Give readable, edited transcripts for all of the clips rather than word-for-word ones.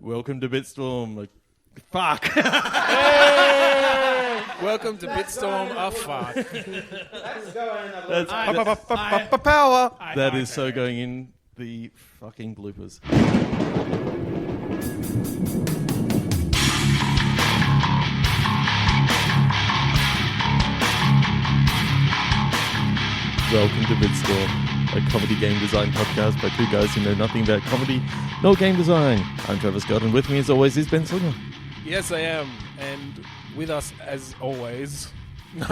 Welcome to Bitstorm. Like, fuck. Welcome to Bitstorm. Oh, fuck. That's power. That is so going in the fucking bloopers. Welcome to Bitstorm, a comedy game design podcast by two guys who know nothing about comedy nor game design. I'm Trevor Scott, and with me as always is Ben Slinger. Yes, I am. And with us, as always... No.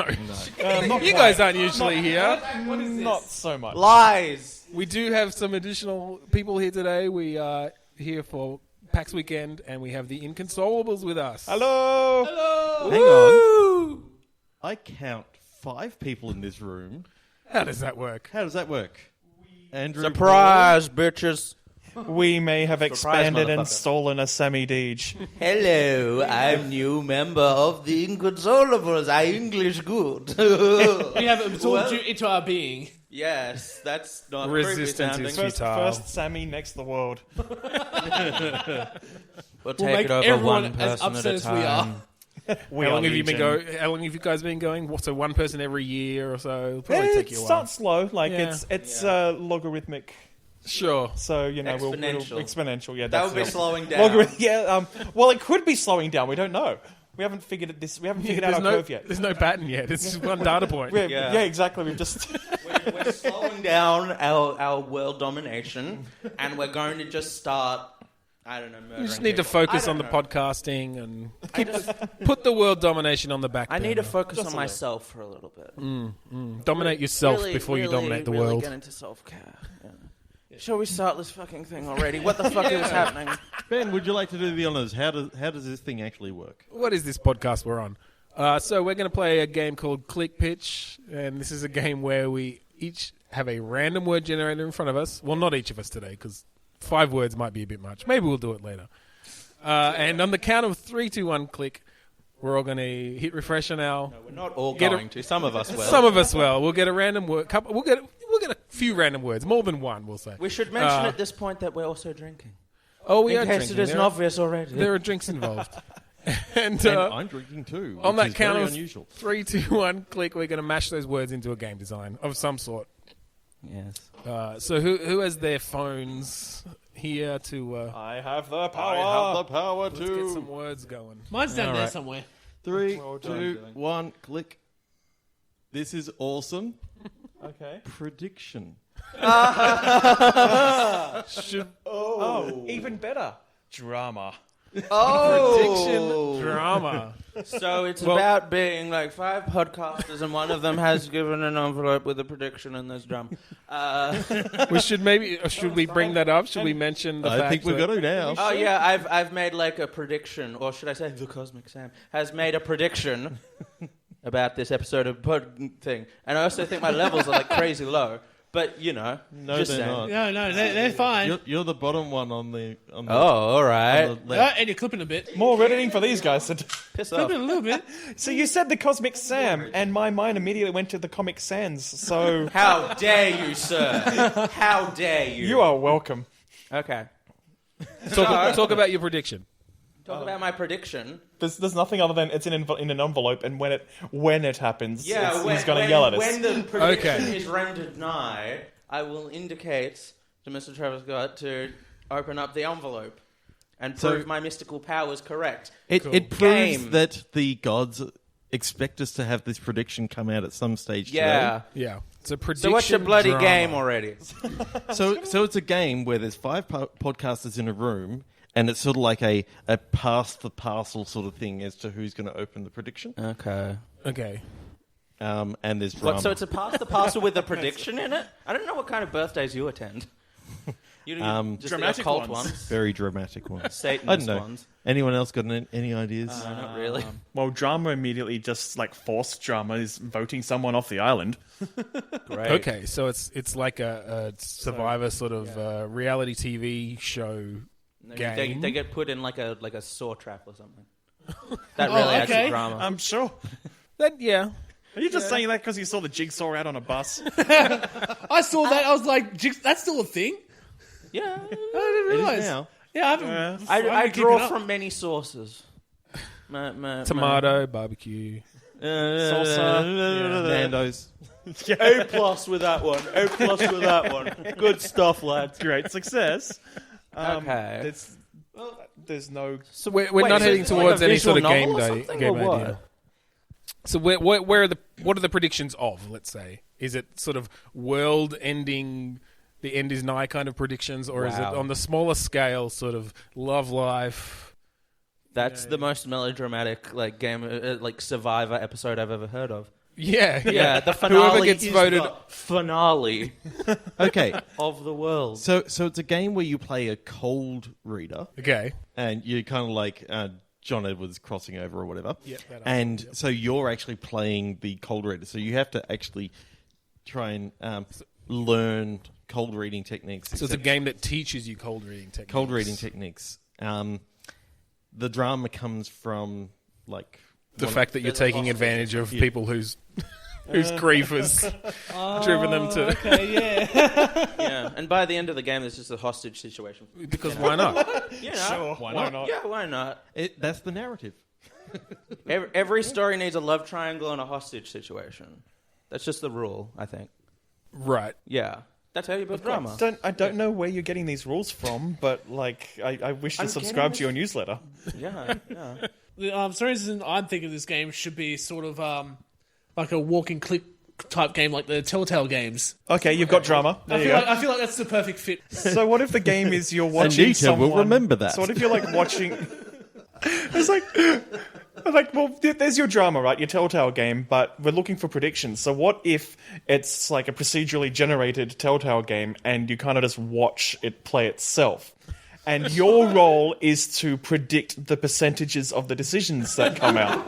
You guys aren't usually here. What is this? Not so much. Lies. We do have some additional people here today. We are here for PAX Weekend, and we have the Inconsolables with us. Hello. Hello. Hang on. I count 5 people in this room. How does that work? How does that work? Andrew, Surprise, bitches. We may have expanded and motherfucker. stolen a semi-deej. Hello, I'm new member of the Inconsolables. I English good. We have absorbed you into our being. Yes, that's not Resistance creepy is sounding. futile. First Sammy, next the world. We'll We'll take make it over everyone one as person upset at a as we are. time. How long have you been going? How long have you guys been going? What, so one person every year or so? It'll probably take It you a while. starts slow, like Yeah. it's Yeah. logarithmic. Sure. So we'll Exponential. exponential. Yeah, That that's would be it. slowing down. Logarithmic. Yeah. Well, it could be slowing down. We don't know. We haven't figured it. We haven't figured out our curve yet. There's no pattern yet. It's just one data point. Yeah. Yeah, exactly. We've just. We're slowing down our world domination, and we're going to just start, I don't know, murdering We just need to people. focus I on the don't know. podcasting and put the world domination on the back I burner. need to focus Just on a little. myself for a little bit. Dominate yourself Really, before you really, dominate the really world. get into self-care. Yeah. Shall we start this fucking thing already? What the fuck is happening? Ben, would you like to do the honours? How does this thing actually work? What is this podcast we're on? So we're going to play a game called Click Pitch, and this is a game where we each have a random word generator in front of us. Well, not each of us today, because 5 words might be a bit much. Maybe we'll do it later. And on the count of 3, 2, 1, click, we're all going to hit refresh on our... We're not all Get going to. Some of us will. Some of us will. We'll get a random word. We'll get a few random words, more than one, we'll say. We should mention at this point that we're also drinking. Oh, we are In case drinking. it isn't obvious already. There are drinks involved. and And I'm drinking too, on which that is count very of unusual. 3, 2, 1, click, we're going to mash those words into a game design of some sort. Yes. So who has their phones here to... I have the power. I have the power let's get some to... words going. Mine's down All there right. somewhere. 3, Well 2, done. 1, click. This is awesome. Okay. Prediction. Should Oh, even better. Drama. prediction drama. So it's Well- about being like 5 podcasters, and one of them has given an envelope with a prediction and there's drum. We should should we bring that up? Should we mention the I fact think we've that- got to now. Oh yeah, I've made like a prediction, or should I say the Cosmic Sam has made a prediction about this episode of Pod thing, and I also think my levels are like crazy low. But you know, No, just they're saying. not. No, they're fine. You're the bottom one on the... Oh, all right. on the left. And you're clipping a bit. More editing for these guys. Piss off. Clipping a little bit. So you said the Cosmic Sam, and my mind immediately went to the Comic Sans. So How dare you, sir? How dare you? you are welcome. Okay. Talk about your prediction. Talk about my prediction. There's nothing other than it's in an envelope, and when it happens, Yeah, he's going to yell at us. When the prediction Okay. is rendered nigh, I will indicate to Mr. Trevor Scott to open up the envelope and So- prove my mystical powers correct. It proves Game. that the gods expect us to have this prediction come out at some stage Yeah. Yeah. It's a prediction So what's your bloody drama. game already? today. So it's a game where there's 5 podcasters in a room, and it's sort of like a pass the parcel sort of thing as to who's going to open the prediction. Okay. Okay. And there's drama. What, so it's a pass the parcel with a prediction in it? I don't know what kind of birthdays you attend. You just Dramatic the occult ones. very dramatic one. I don't Satanist know. ones. Anyone else got any ideas? No, not really. Well, drama immediately just like forced drama is voting someone off the island. Great. Okay, so it's like a Survivor sort of reality TV show game. They get put in like a saw trap or something. That really adds okay. to drama. I'm sure. Yeah. Are you just saying that because you saw the jigsaw out on a bus? I saw that. I was like, that's still a thing? Yeah. I didn't It realise. is now. Yeah, I haven't. I draw from many sources. Tomato, barbecue. Salsa. Nando's. A+ with that one. A+ with that one. Good stuff, lads. Great success. Okay. There's no... So we're not heading towards any sort of game or what? idea. So where are what are the predictions of? Let's say, is it sort of world-ending, the end is nigh kind of predictions, or is it on the smaller scale, sort of love life? That's the most melodramatic game, Survivor episode I've ever heard of. Yeah. The finale Whoever gets is voted the finale Okay, of the world. so it's a game where you play a cold reader, Okay. and you kind of like John Edwards crossing over or whatever. Yep, that and so you're actually playing the cold reader. So you have to actually try and learn cold reading techniques. So it's a game that teaches you cold reading techniques. Cold reading techniques. The drama comes from The fact that you're taking advantage of people whose grief has driven them to... Okay, yeah. Yeah, and by the end of the game, there's just a hostage situation. Because why not? Sure, why not? Yeah, why not? That's the narrative. Every story needs a love triangle and a hostage situation. That's just the rule, I think. Right. Yeah. That's how you build drama. I don't know where you're getting these rules from, but I wish to subscribe to your newsletter. Yeah. The reason I'm thinking this game should be sort of like a walk and click type game, like the Telltale games. Okay, you've got drama. There you go. I feel like that's the perfect fit. So what if the game is you're watching Anita someone... will remember that. So what if you're watching... It's well, there's your drama, right? Your Telltale game, but we're looking for predictions. So what if it's like a procedurally generated Telltale game and you kind of just watch it play itself? And your role is to predict the percentages of the decisions that come out.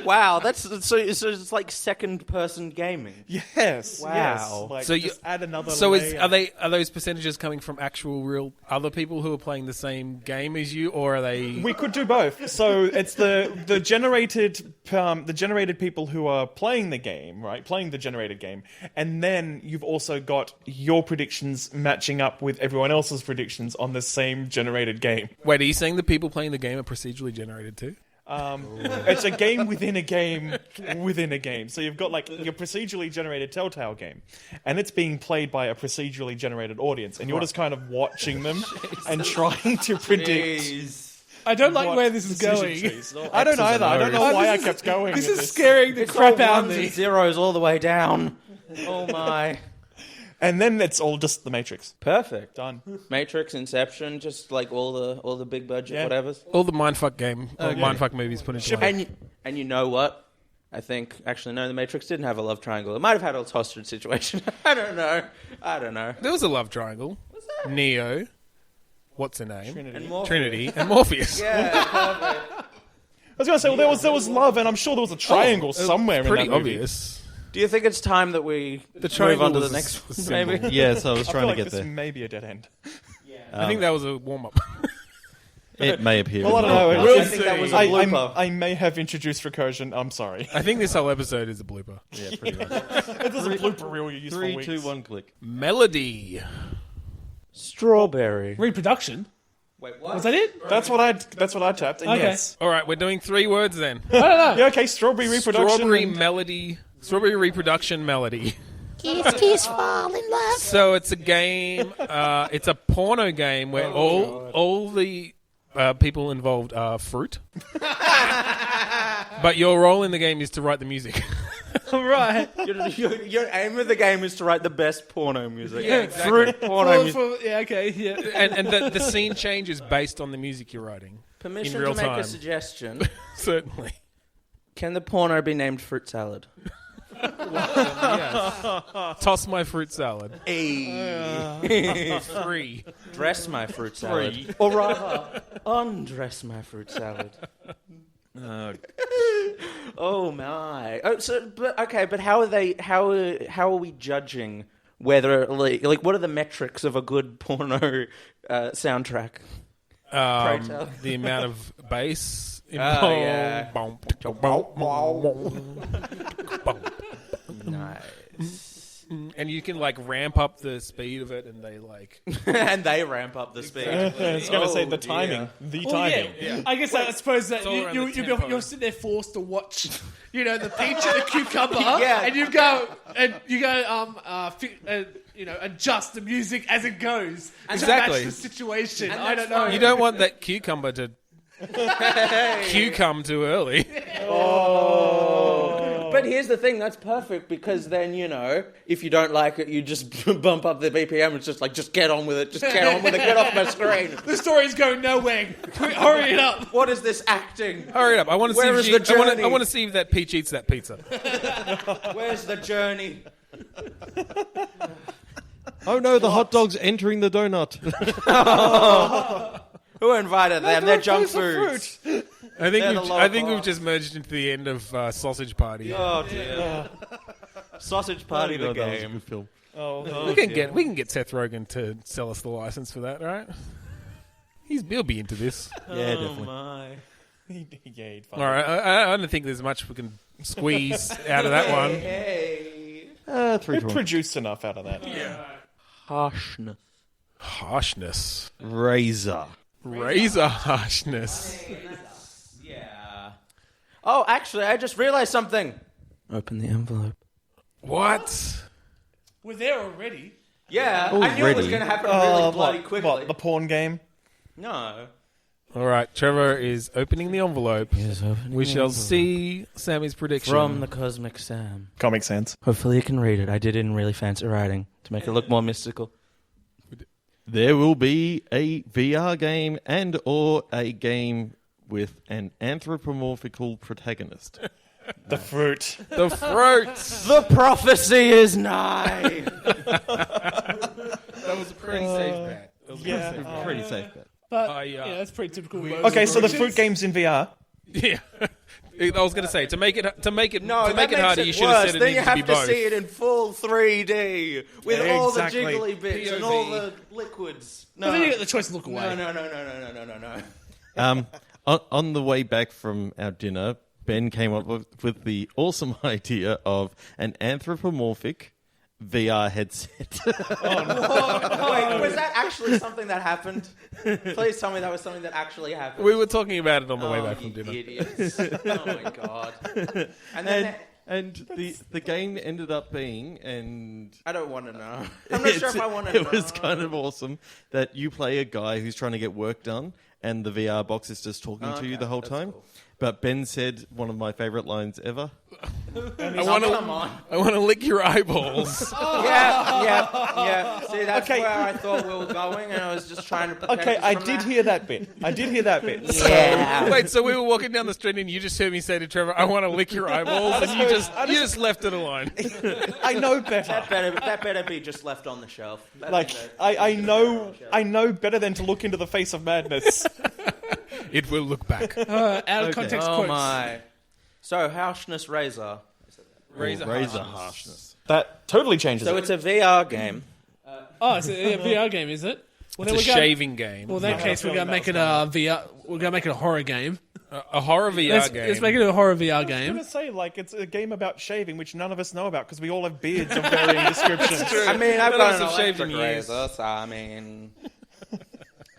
Wow, so it's like second-person gaming. Yes. Wow. Yes. So just add another So layer. are those percentages coming from actual real other people who are playing the same game as you, or are they? We could do both. So it's the generated people who are playing the game, right? Playing the generated game, and then you've also got your predictions matching up with everyone else's predictions on the same generated game. Wait, are you saying the people playing the game are procedurally generated too? It's a game within a game within a game. So you've got your procedurally generated Telltale game, and it's being played by a procedurally generated audience, and you're just kind of watching them and trying to predict. I don't like what where this is decision going. trees. I don't either. I don't know why I kept going. This with is scaring the crap out of Ones me. and zeros all the way down. Oh my. And then it's all just the Matrix. Perfect. Done. Matrix, Inception, just like all the big budget whatevers. All the mindfuck mindfuck movies put into one. And you know what? I think actually no, the Matrix didn't have a love triangle. It might have had a hostage situation. I don't know. There was a love triangle. Was there? Neo. What's her name? Trinity. And Morpheus. Yeah, perfect. I was going to say, well, there was love, and I'm sure there was a triangle somewhere in that Pretty movie. obvious. Do you think it's time that we move triangle on to the was next a one, symbol. maybe? Yes, I was I trying feel to like get this there. may be a dead end. I think that was a warm-up. It may appear. Well, I don't know. We'll I think that was a blooper. I may have introduced recursion. I'm sorry. I think this whole episode is a blooper. Yeah, pretty much. It was a blooper reel you used for 3, weeks. 2, 1, click. Melody. Strawberry. Reproduction. Wait, what? Was that it? That's what I tapped. And Okay. yes. All right, we're doing 3 words then. I don't know. Yeah, okay, strawberry reproduction. Strawberry reproduction melody. Kiss, fall in love. So it's a game. It's a porno game where all the people involved are fruit. But your role in the game is to write the music. Right. Your aim of the game is to write the best porno music. Yeah, exactly. Fruit porno music. Yeah, okay, yeah. And the scene changes based on the music you're writing. Permission in real to make time. a suggestion. Certainly. Can the porno be named fruit salad? Yes. Toss my fruit salad. Free. Dress my fruit salad. Or rather, undress my fruit salad. Oh my! But how are we judging whether like what are the metrics of a good porno soundtrack? The amount of bass involved. Nice. And you can like ramp up the speed of it, and they like. And they ramp up the speed. It's going to say the dear. timing. The Well, timing. yeah. I guess I suppose that all around the tempo. you're sitting there forced to watch, the peach and the cucumber, Yeah. and you go, adjust the music as it goes Exactly. to match the situation. And I that's don't know. You don't want that cucumber to cucumber too early. But here's the thing, that's perfect because then, if you don't like it, you just bump up the BPM. It's just like, just get on with it, get off my screen. The story's going nowhere. Hurry it up. What is this acting? Hurry it up! I want to see. Where If is the journey? I want to see if that peach eats that pizza. Where's the journey? Oh no, the hot dog's entering the donut. Who invited them? They're junk food. I think They're the low we've class. just merged into the end of Sausage Party. Oh dear. Sausage Party the Oh, that was a game. good film. we can get Seth Rogen to sell us the license for that, right? He'll be into this. Yeah, definitely. My. Yeah, he'd All right, I don't think there's much we can squeeze out of that one. Hey. 3 It to 1. produced enough out of that. Harshness. Harshness, Razor. razor harshness. Yeah. Oh, actually, I just realized something. Open the envelope. What? We're there already. Yeah, I knew it was Already? going to happen really bloody quickly. What, the porn game? No. All right, Trevor is opening the envelope. We shall see Sammy's prediction. From the Cosmic Sam. Comic Sans. Hopefully you can read it. I did it in really fancy writing to make it look more mystical. There will be a VR game and or a game with an anthropomorphical protagonist. The fruit. the fruits. The prophecy is nigh. That was a pretty safe bet. Yeah. Pretty safe bet. But, yeah. that's pretty typical. Okay, so the fruit game's in VR. Yeah. I was going to say to make it No, that makes harder, it you should have worse. said it Then you needs to have be to both. see it in full 3D with Yeah, all exactly. the jiggly bits and POV. all the liquids. But No, then you get the choice to look away. no. On the way back from our dinner, Ben came up with the awesome idea of an anthropomorphic VR headset. Wait, was that actually something that happened? Please tell me that was something that actually happened. We were talking about it on the way back from You dinner. idiots. Oh my god. And then and the game ended up being, and I don't want to know. I'm not sure if I want to know. it was kind of awesome that you play a guy who's trying to get work done, and the VR box is just talking to you the whole that's time. cool. But Ben said one of my favorite lines ever. I want to lick your eyeballs. Yeah. See, that's where I thought we were going, and I was just trying to protect Okay, us I from did that. hear that bit. Yeah. Wait, so we were walking down the street and you just heard me say to Trevor, "I want to lick your eyeballs," and you just left it alone. I know better. That better be just left on the shelf. I know better than to look into the face of madness. It will look back. Out of context Oh quotes. my. So, harshness razor. Razor harshness. That totally changes So it. it's a VR game. Oh, it's a VR game, is it? Well, It's a shaving game. Well, in that case, we're gonna make it a VR. We're gonna make it a horror game. A horror VR game. Let's make it a horror VR I was game. going to say, it's a game about shaving, which none of us know about because we all have beards of varying descriptions. I mean, I've None got of an us have shaved in electric years. razor, so I mean...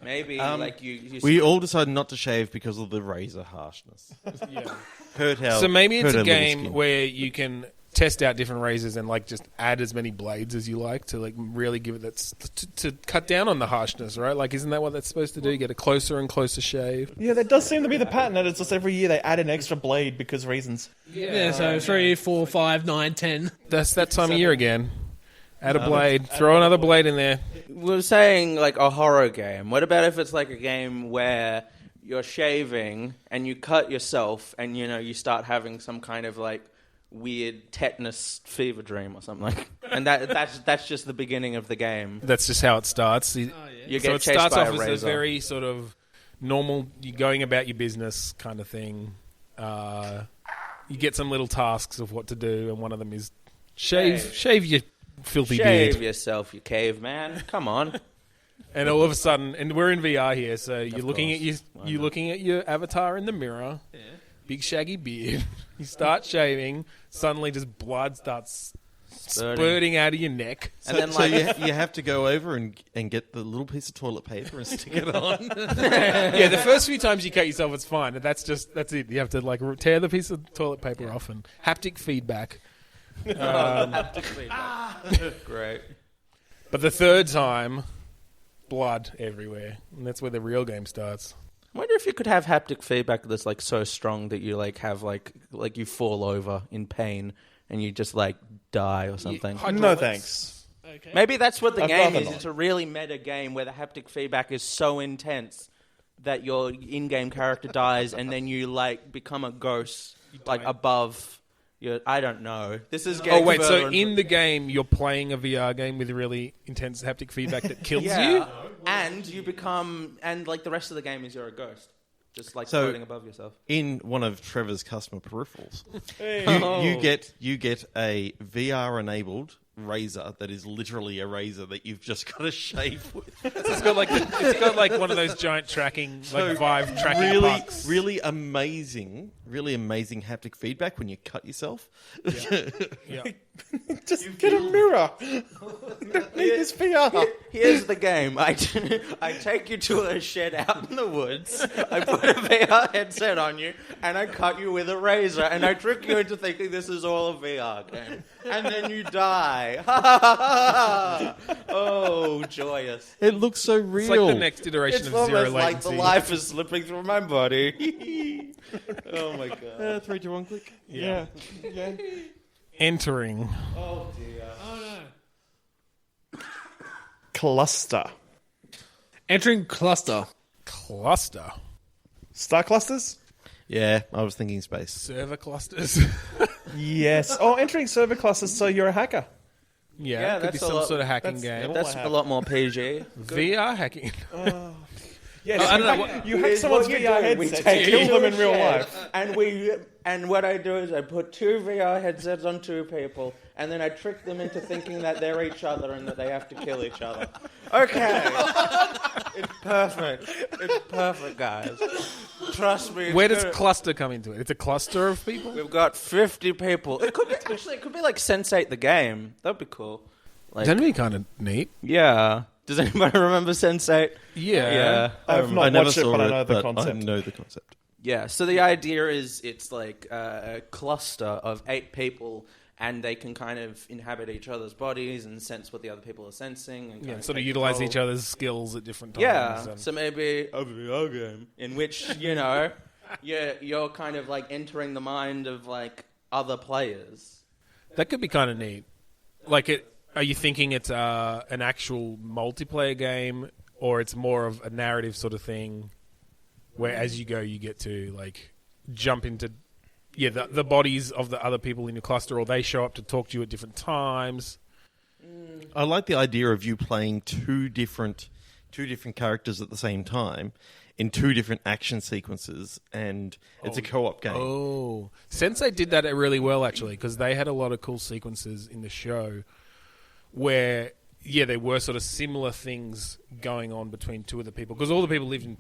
Maybe, you We all decided not to shave because of the razor harshness. Hurt our, So maybe it's hurt a our little game skin. where you can test out different razors and just add as many blades as you like to really give it to cut down on the harshness, right? Isn't that what that's supposed to do? Get a closer and closer shave. Yeah, that does seem to be the pattern. That it's just every year they add an extra blade because reasons. Yeah, so 3, 4, 5, 9, 10. That's that time of year again. Add a blade. Throw another blade in there. We're saying, a horror game. What about if it's a game where you're shaving and you cut yourself and, you start having some kind of, weird tetanus fever dream or something and that's just the beginning of the game. That's just how it starts. You So get it chased starts by off a as a razor. very sort of normal, you going about your business kind of thing. You get some little tasks of what to do, and one of them is shave your filthy Shave beard. yourself, you caveman. Come on. And all of a sudden, and we're in VR here, so you're looking at your avatar in the mirror. Big shaggy beard. You start shaving. Suddenly, just blood starts spurting out of your neck. And then, So like, you have to go over and get the little piece of toilet paper and stick it on. Yeah, the first few times you cut yourself, it's fine. That's it. You have to like tear the piece of toilet paper off and haptic feedback. great. But the third time, blood everywhere, and that's where the real game starts. I wonder if you could have haptic feedback that's like so strong that you like have like you fall over in pain and you just like die or something. No thanks. Okay. Maybe that's what the I'd game rather is. not. It's a really meta game where the haptic feedback is so intense that your in-game character dies and then you like become a ghost like above your. I don't know. This is getting Oh wait, further so and in the game you're playing a VR game with really intense haptic feedback that kills yeah, you? and you become like the rest of the game is you're a ghost, just like So- floating above yourself. In one of Trevor's customer peripherals, Oh. you get a VR enabled razor that is literally a razor that you've just got to shave with. It's got like one of those giant tracking Vive tracking really, bucks. really amazing haptic feedback when you cut yourself. Yeah. Just get a mirror. Need this VR. Here's the game. I take you to a shed out in the woods. I put a VR headset on you, and I cut you with a razor, and I trick you into thinking this is all a VR game. And then you die. Oh, joyous. It looks so real. It's like the next iteration It's of zero almost like latency. the life is slipping through my body. Oh, my God. 3, 2, 1, click. Yeah. Entering. Oh no. Cluster. Entering cluster. Cluster. Star clusters? Yeah, I was thinking space. Server clusters. Yes. Oh, entering server clusters, so you're a hacker. Yeah, it could be that's a some lot- sort of hacking that's- game. yeah, That's a lot more PG. VR hacking. Yes, I don't know, you hack Here's someone's what we VR do. We headset take to kill you them to in a real shed, life. And what I do is I put 2 VR headsets on 2 people, and then I trick them into thinking that they're each other and that they have to kill each other. Okay, it's perfect. It's perfect, guys. Trust me. it's Where does good. cluster come into it? It's a cluster of people? We've got 50 people. It could be like Sense8 the game. That'd be cool. Like, That'd be kind of neat. yeah. Does anybody remember Sense8? Yeah. I've not I never watched it, saw but I it, know the but concept. I know the concept. Yeah, so the idea is it's like a cluster of 8 people, and they can kind of inhabit each other's bodies and sense what the other people are sensing. And Yeah, kind sort of take utilize control. each other's skills at different times. Yeah, and- so maybe a VR game in which, you're kind of like entering the mind of like other players. That could be kind of neat. Like, are you thinking it's an actual multiplayer game, or it's more of a narrative sort of thing, where as you go you get to like jump into the bodies of the other people in your cluster, or they show up to talk to you at different times? I like the idea of you playing two different characters at the same time in 2 different action sequences, and it's a co-op game. Oh, Sensei did that really well actually, because they had a lot of cool sequences in the show where there were sort of similar things going on between 2 of the people, because all the people lived in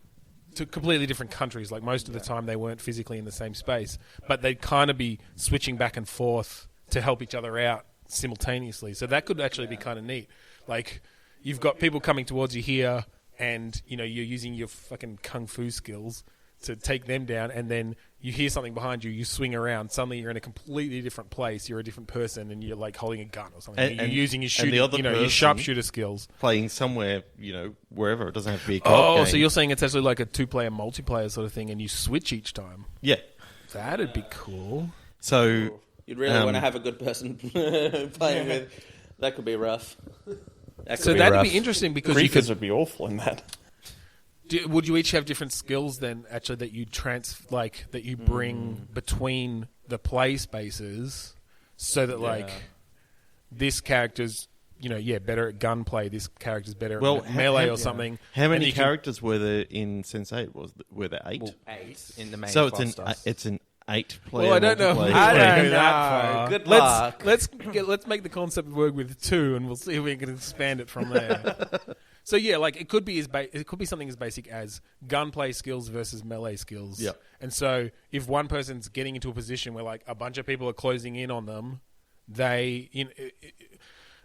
completely different countries. Like most of the time they weren't physically in the same space, but they'd kind of be switching back and forth to help each other out simultaneously. So that could actually be kind of neat. Like, you've got people coming towards you here, and you're using your fucking kung fu skills to take them down, and then you hear something behind you, you swing around, suddenly you're in a completely different place, you're a different person, and you're like holding a gun or something. And- You're using your and the shooting, other your person- sharpshooter skills. Playing somewhere, wherever. It doesn't have to be a co-op game. So you're saying it's actually like a 2-player multiplayer sort of thing, and you switch each time. Yeah. That'd be cool. So You'd really want to have a good person playing with. That could be rough. So that'd be interesting, because you Griefers could. would be awful in that. Would you each have different skills then? Actually, that you that you bring between the play spaces, so that this character's better at gunplay. This character's better at melee or something. How and many you can- characters were there in Sense8? Were there 8? Well, 8 in the main So cluster. it's an 8-player. Well, I don't know. multiplayer I game. don't Go that far. Good luck. Let's make the concept work with 2, and we'll see if we can expand it from there. So it could be it could be something as basic as gunplay skills versus melee skills. Yep. And so if one person's getting into a position where like a bunch of people are closing in on them, they,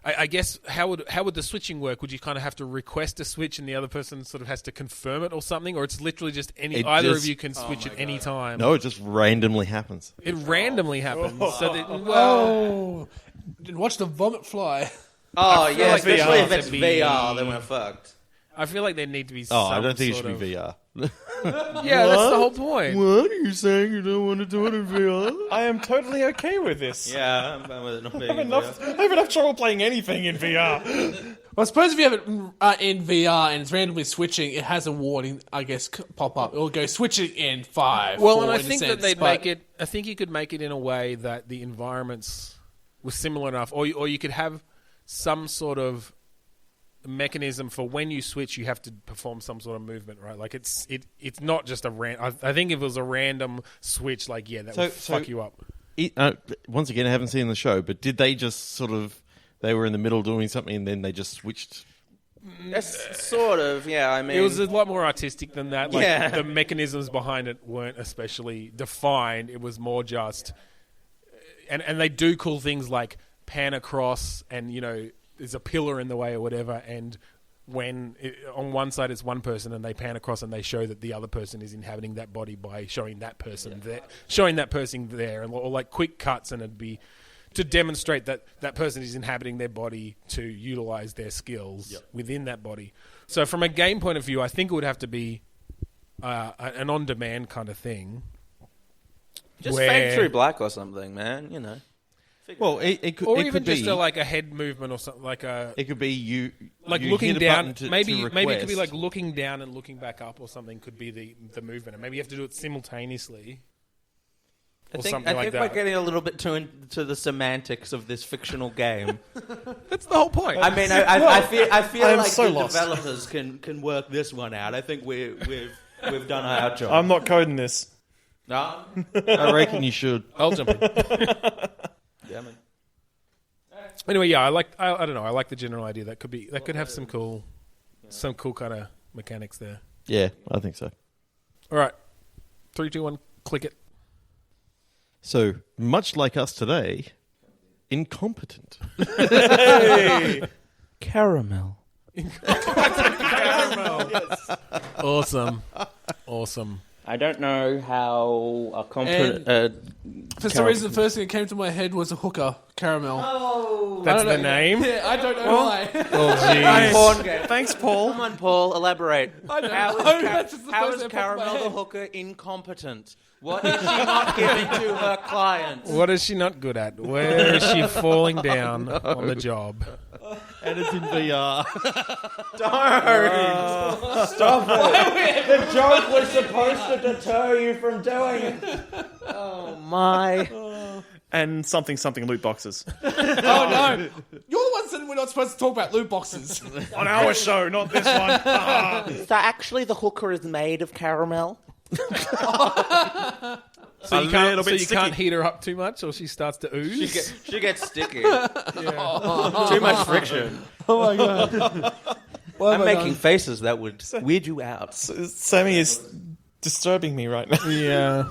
I guess how would the switching work? Would you kind of have to request a switch and the other person sort of has to confirm it or something, or it's literally just either of you can switch at any time? No, it just randomly happens. It randomly happens. So that, Watch the vomit fly. Oh, yeah, like especially if VR it's to be- VR, then we're fucked. I feel like there need to be. Oh, I some don't think it sort should be VR. Yeah, that's the whole point. What are you saying? You don't want to do it in VR? I am totally okay with this. Yeah, I'm fine with it not being I have enough trouble playing anything in VR. Well, I suppose if you have it in VR and it's randomly switching, it has a warning, I guess, pop up. It will go switching in 5. Well, 4, and I in a think sense, that they'd but- make it. I think you could make it in a way that the environments were similar enough, or you could have some sort of mechanism for when you switch, you have to perform some sort of movement, right? Like it's not just a I think if it was a random switch, like that would fuck you up. Once again, I haven't seen the show, but did they just sort of they were in the middle doing something and then they just switched? That's sort of, yeah, I mean... It was a lot more artistic than that. Like, Yeah. the mechanisms behind it weren't especially defined. It was more just... And they do cool things like pan across and, there's a pillar in the way or whatever, and when on one side it's one person and they pan across and they show that the other person is inhabiting that body by showing that person there, or like quick cuts, and it'd be to demonstrate that that person is inhabiting their body to utilize their skills within that body. So from a game point of view, I think it would have to be an on-demand kind of thing. Just where- fade through black or something, man, Well, it could, or it even could just be a head movement or something, like a... It could be you looking hit a down, button maybe to it could be request. like looking down and looking back up or something could be the movement, and maybe you have to do it simultaneously. I Or think something like we're that. getting a little bit too into the semantics of this fictional game. That's the whole point. I mean, I feel I am like so the lost. developers can work this one out. I think we've done our job. I'm not coding this. No? I reckon you should. I'll jump in. Yeah, man. Anyway, yeah, I don't know. I like the general idea. That could have some cool kind of mechanics there. Yeah, I think so. All right, 3, 2, 1, click it. So, much like us today, incompetent. Caramel. Awesome. I don't know how a competent... For some reason, the first thing that came to my head was a hooker, caramel. That's the name. Yeah, I don't know why. Oh, jeez. porn game. Thanks, Paul. Come on, Paul, elaborate. I don't How know. is, That's just the how first is thing that popped in my Caramel the head. hooker incompetent? What is she not giving to her clients? What is she not good at? Where is she falling down on the job? And it's in VR. Don't! Stop it! The joke was supposed to deter you from doing it. Oh, my. And something loot boxes. Oh no! You're the one saying we're not supposed to talk about loot boxes. On our show, not this one. So actually the hooker is made of caramel? So you little bit can't sticky. heat her up too much, or she starts to ooze. She gets sticky. Too much friction. Oh my god! I'm making faces that would weird you out. Sammy is disturbing me right now. Yeah.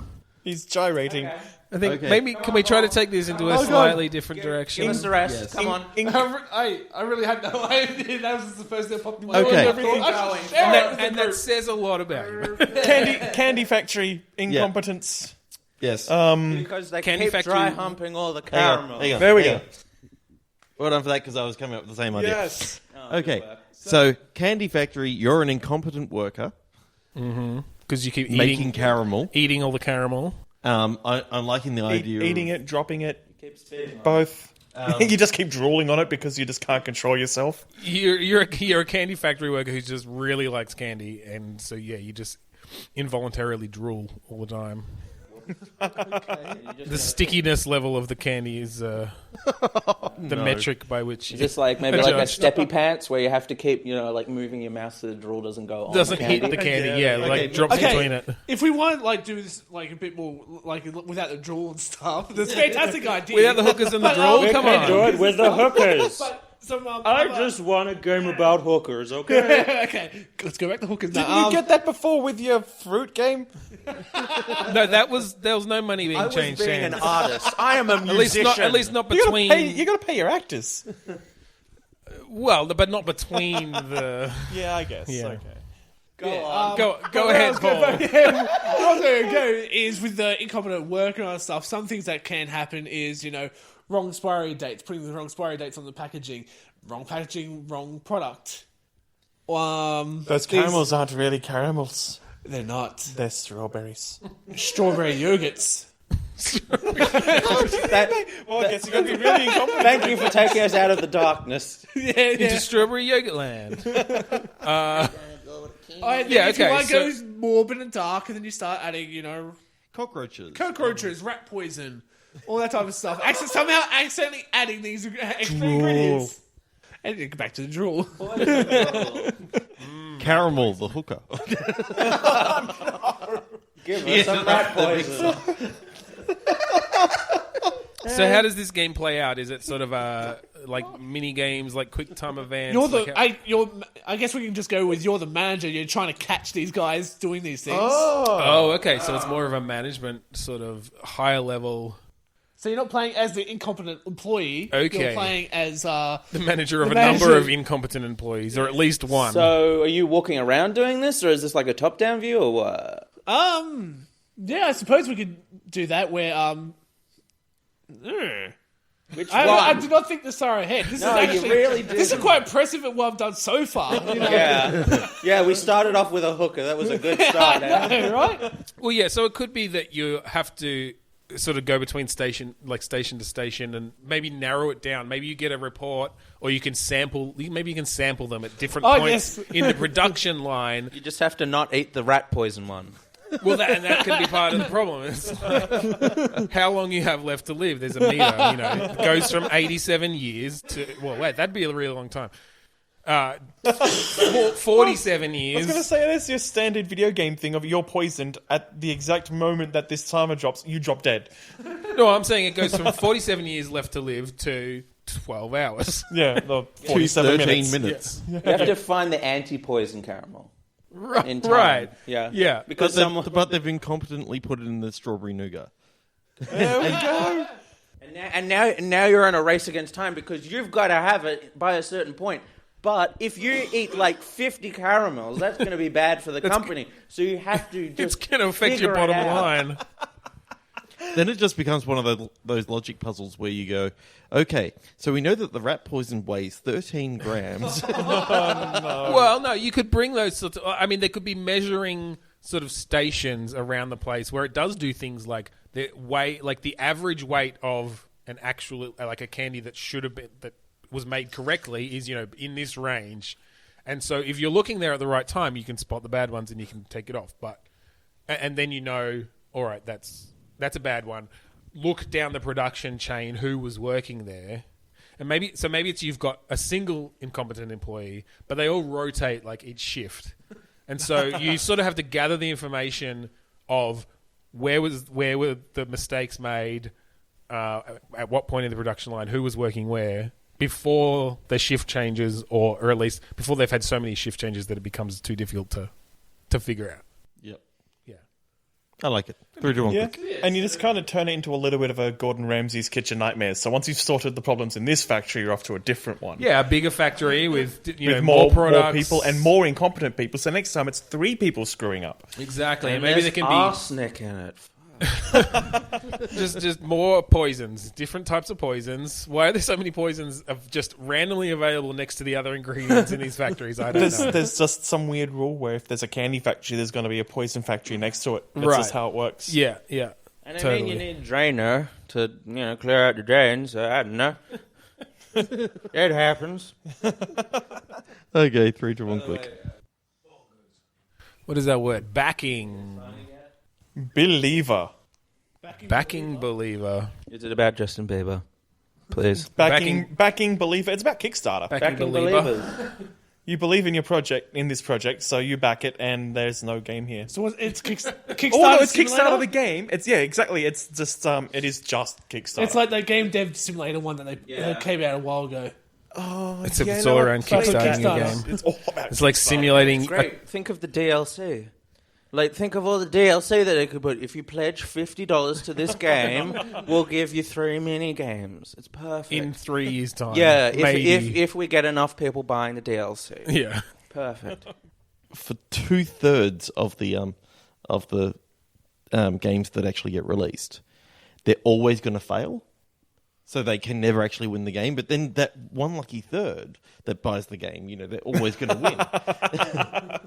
He's gyrating. I think Okay. maybe can we try to take this into a slightly different direction? Give us the rest. Yes. Come on. I really had no idea. That was the first thing that popped in my Okay. head. Everything going. And that says a lot about you. Candy factory incompetence. Yes. Because they Candy keep Factory- dry humping all the Hang on, caramel. hang on, There we hang go. on. Well done for that, because I was coming up with the same idea. Yes. Okay. So, Candy Factory, you're an incompetent worker Because you keep making caramel. eating all the caramel. I'm liking the idea. Eating it, dropping it, both. You just keep drooling on it because you just can't control yourself. You're a candy factory worker who just really likes candy, and so yeah, you just involuntarily drool all the time. The stickiness level of the candy is the metric by which you Just like maybe like a Adjust. steppy pants where you have to keep, like moving your mouth so the drool doesn't go on. doesn't the hit candy. the candy. Yeah, Okay, like drops okay. between it. If we want to do this a bit more without the drool and stuff, that's a fantastic idea. Without the hookers and the drool, come on. it with the hookers. But I just want a game about hookers, okay? Okay, let's go back to hookers Didn't now. you get that before with your fruit game? No, there was no money being I was changed being an hands. artist. I am a musician. At least not You between. gotta pay your actors. Well, but not between the. Yeah, I guess. Yeah. Okay. Go ahead, Paul. What I was going to go is with the incompetent worker and stuff. Some things that can happen is wrong expiry dates, putting the wrong expiry dates on the packaging, wrong product. Those caramels aren't really caramels. They're not They're strawberries. strawberry yogurts. Well, I guess you gotta be really incompetent. Thank you for taking us out of the darkness. Into Strawberry Yogurt Land. If okay, you want to so- go morbid and dark, and then you start adding, Cockroaches. cockroaches, rat poison, all that type of stuff. Somehow accidentally adding these extra ingredients. And you go back to the drool. Caramel, the hooker. Give us some rat poison. So how does this game play out? Is it sort of like mini games, like quick time events? I guess we can just go with you're the manager. You're trying to catch these guys doing these things. Oh, okay. So it's more of a management sort of higher level. So you're not playing as the incompetent employee. Okay. You're playing as The manager of The a number manager. of incompetent employees, or at least one. So, are you walking around doing this, or is this like a top-down view, or what? yeah, I suppose we could do that. Where Which I one? do not think this far ahead. This No, is actually you really did. This is quite impressive at what I've done so far. Yeah, we started off with a hooker. That was a good start. Eh? Right? Well, yeah. So it could be that you have to sort of go between station to station, and maybe narrow it down. Maybe you get a report, or you can sample. Maybe you can sample them at different points yes. in the production line. You just have to not eat the rat poison one. Well, that can be part of the problem. It's like how long you have left to live. There's a meter. It goes from 87 years to that'd be a really long time. 47 I years. was going to say, that's your standard video game thing of you're poisoned at the exact moment that this timer drops, you drop dead. No, I'm saying it goes from 47 years left to live to 12 hours. Yeah, the 47 13 minutes. You have to find the anti-poison caramel. In time. Right. Yeah. Yeah. Because But they've incompetently put it in the strawberry nougat. There we go. And now you're in a race against time because you've got to have it by a certain point. But if you eat like 50 caramels, that's going to be bad for the company. So you have to just It's going to affect your figure it bottom out. line. Then it just becomes one of those logic puzzles where you go, okay, so we know that the rat poison weighs 13 grams. Well, no, you could bring those sorts of... I mean, there could be measuring sort of stations around the place where it does do things like the weight, like the average weight of an actual, like a candy that should have been, that was made correctly is, in this range. And so if you're looking there at the right time, you can spot the bad ones and you can take it off. And then all right, that's a bad one. Look down the production chain who was working there. And maybe it's you've got a single incompetent employee, but they all rotate like each shift. And so you sort of have to gather the information of where were the mistakes made, at what point in the production line, who was working where, before the shift changes, or at least before they've had so many shift changes that it becomes too difficult to figure out. Yep. Yeah. I like it. 3, 2, 1, Yeah, quick. and you just kind of turn it into a little bit of a Gordon Ramsay's kitchen nightmares. So once you've sorted the problems in this factory, you're off to a different one. Yeah, a bigger factory with With more products. more people and more incompetent people. So next time it's 3 people screwing up. Exactly. And And maybe there can be arsenic in it. just more poisons, different types of poisons. Why are there so many poisons of just randomly available next to the other ingredients in these factories? I don't know. There's just some weird rule where if there's a candy factory, there's going to be a poison factory next to it. That's Right. just how it works. Yeah. And I Totally. mean, you need a drainer to, clear out the drains. So I don't know. It happens. Okay, 3, 2, 1, quick. What is that word? Backing. Believer. Backing believer. Is it about Justin Bieber? Please. Backing believer. It's about Kickstarter. Backing believer. You believe in your project, in this project, so you back it, and there's no game here. So it's Kickstarter. Oh no, it's Simulator? Kickstarter the game. It's exactly. It's just it is just Kickstarter. It's like the game dev simulator one that they came out a while ago. It's all around kickstarting your game. It's all about It's like simulating. Great. Think of the DLC. Like, think of all the DLC that they could put. If you pledge $50 to this game, we'll give you 3 mini games. It's perfect. In 3 years' time. Yeah, maybe. if we get enough people buying the DLC. Yeah. Perfect. For 2/3 of the games that actually get released, they're always going to fail. So they can never actually win the game. But then that one lucky third that buys the game, they're always going to win.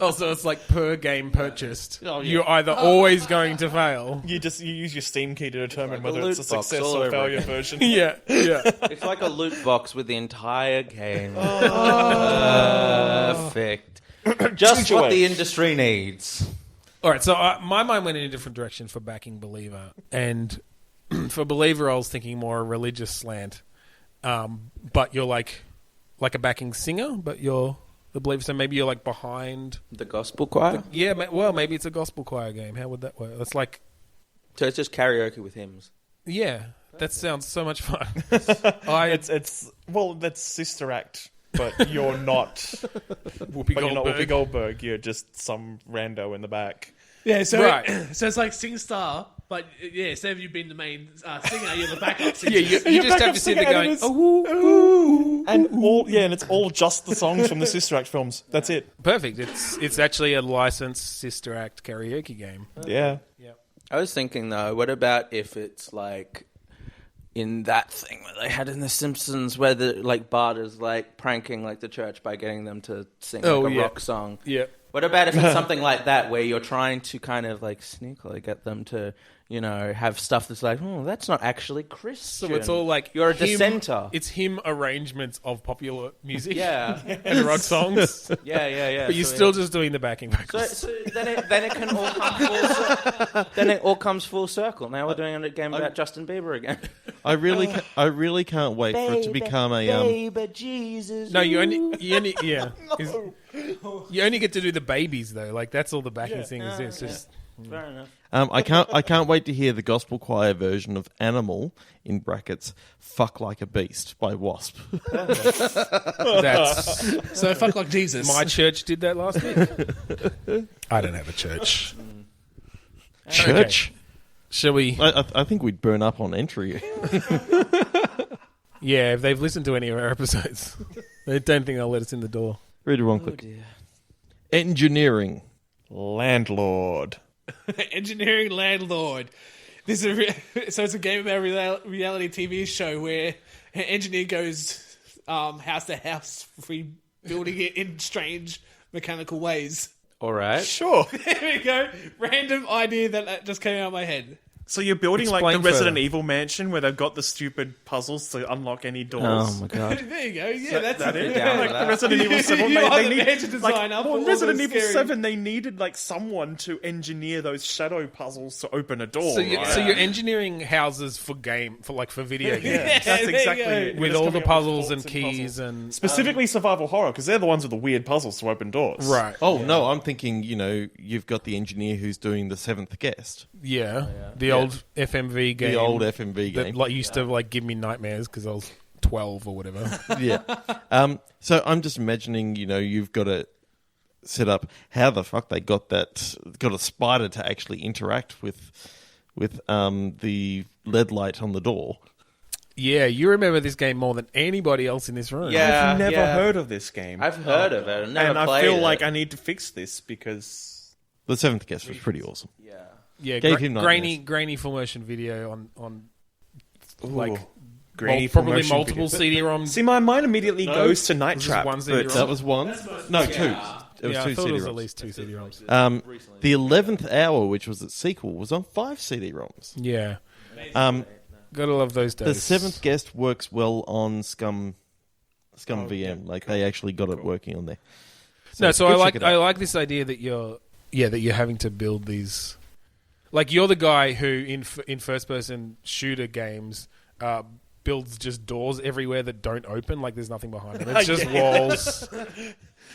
Also, it's like per game purchased. Oh, yeah. You're either always going to fail. You use your Steam key to determine Like a whether it's a loot box success all or over failure again. version. Yeah. It's like a loot box with the entire game. Perfect. Just what the industry needs. All right, so my mind went in a different direction for backing Believer. And for Believer, I was thinking more a religious slant. But you're like a backing singer, but you're the Believer. So maybe you're like behind. The gospel choir? Yeah, well, maybe it's a gospel choir game. How would that work? It's like, So it's just karaoke with hymns. yeah, that sounds so much fun. That's Sister Act, but you're not. Whoopi But you're not Goldberg. Whoopi Goldberg. You're just some rando in the back. Yeah, so Right. so it's like SingStar, but instead of you being the main singer, you're the backup singer. Yeah, you just have to sit there going, oh, and it's all just the songs from the Sister Act films. That's it. perfect. It's actually a licensed Sister Act karaoke game. Yeah. I was thinking, though, what about if it's like in that thing that they had in The Simpsons where Bart is pranking the church by getting them to sing a rock song? Yeah. What about if it's something like that where you're trying to kind of sneakily get them to, have stuff that's that's not actually Christian. So it's all like you're a him- dissenter. It's him arrangements of popular music. Yeah. And rock songs. Yeah. But you're So, still just doing the backing vocals. So then it can all come full then it all comes full circle. Now we're doing a game about Justin Bieber again. I really can't wait for it to become a Baby Jesus. No, you only yeah. You only get to do the babies though. Like that's all the backing singers do. It's just Fair enough. I can't wait to hear the gospel choir version of Animal in brackets Fuck Like a Beast by Wasp. that's So fuck like Jesus. my church did that last week. I don't have a church. Church? Shall we? I think we'd burn up on entry. Yeah, if they've listened to any of our episodes, I don't think they'll let us in the door. Read it one Oh quick. dear. Engineering. Landlord. Engineering landlord. This is so it's a game about reality TV show where an engineer goes house to house, rebuilding it in strange mechanical ways. All right. Sure. There we go. Random idea that just came out of my head. So you're building Explain the Resident further. Evil mansion where they've got the stupid puzzles to unlock any doors. Oh my god. There you go. Yeah, that's That it. is down with like that. the Resident Evil 7. You are the They mansion need like designer for well, all Resident those Evil scary- 7. They needed someone to engineer those shadow puzzles to open a door. So, right? so you're engineering houses for video games. Yeah, that's there exactly you go. it. With Just all coming the up with puzzles thoughts and keys and specifically survival horror because they're the ones with the weird puzzles to open doors. right. Oh no, I'm thinking, you've got the engineer who's doing the Seventh Guest. Yeah, the old FMV game. The old FMV that game. used to give me nightmares because I was 12 or whatever. Yeah. So I'm just imagining, you've got to set up how the fuck they got a spider to actually interact with the LED light on the door. Yeah, you remember this game more than anybody else in this room. Yeah. I've never yeah. heard of this game. I've heard of it. I've never and I played feel it. like I need to fix this because The Seventh Guest was pretty awesome. yeah. Gave him grainy full motion video on Ooh, probably motion multiple video. CD-ROMs. See, my mind immediately goes to Night This is Trap. one but- CD-ROM. That was one? No, two. It was Yeah, two I thought it was CD-ROMs. at least two CD-ROMs. The 11th Hour, which was its sequel, was on 5 CD-ROMs. Yeah, Um, gotta love those days. the Seventh Guest works well on Scum VM. They actually got it working on there. So go I check it out. like this idea that you're having to build these. Like you're the guy who in first person shooter games builds just doors everywhere that don't open, like there's nothing behind them. It's just walls.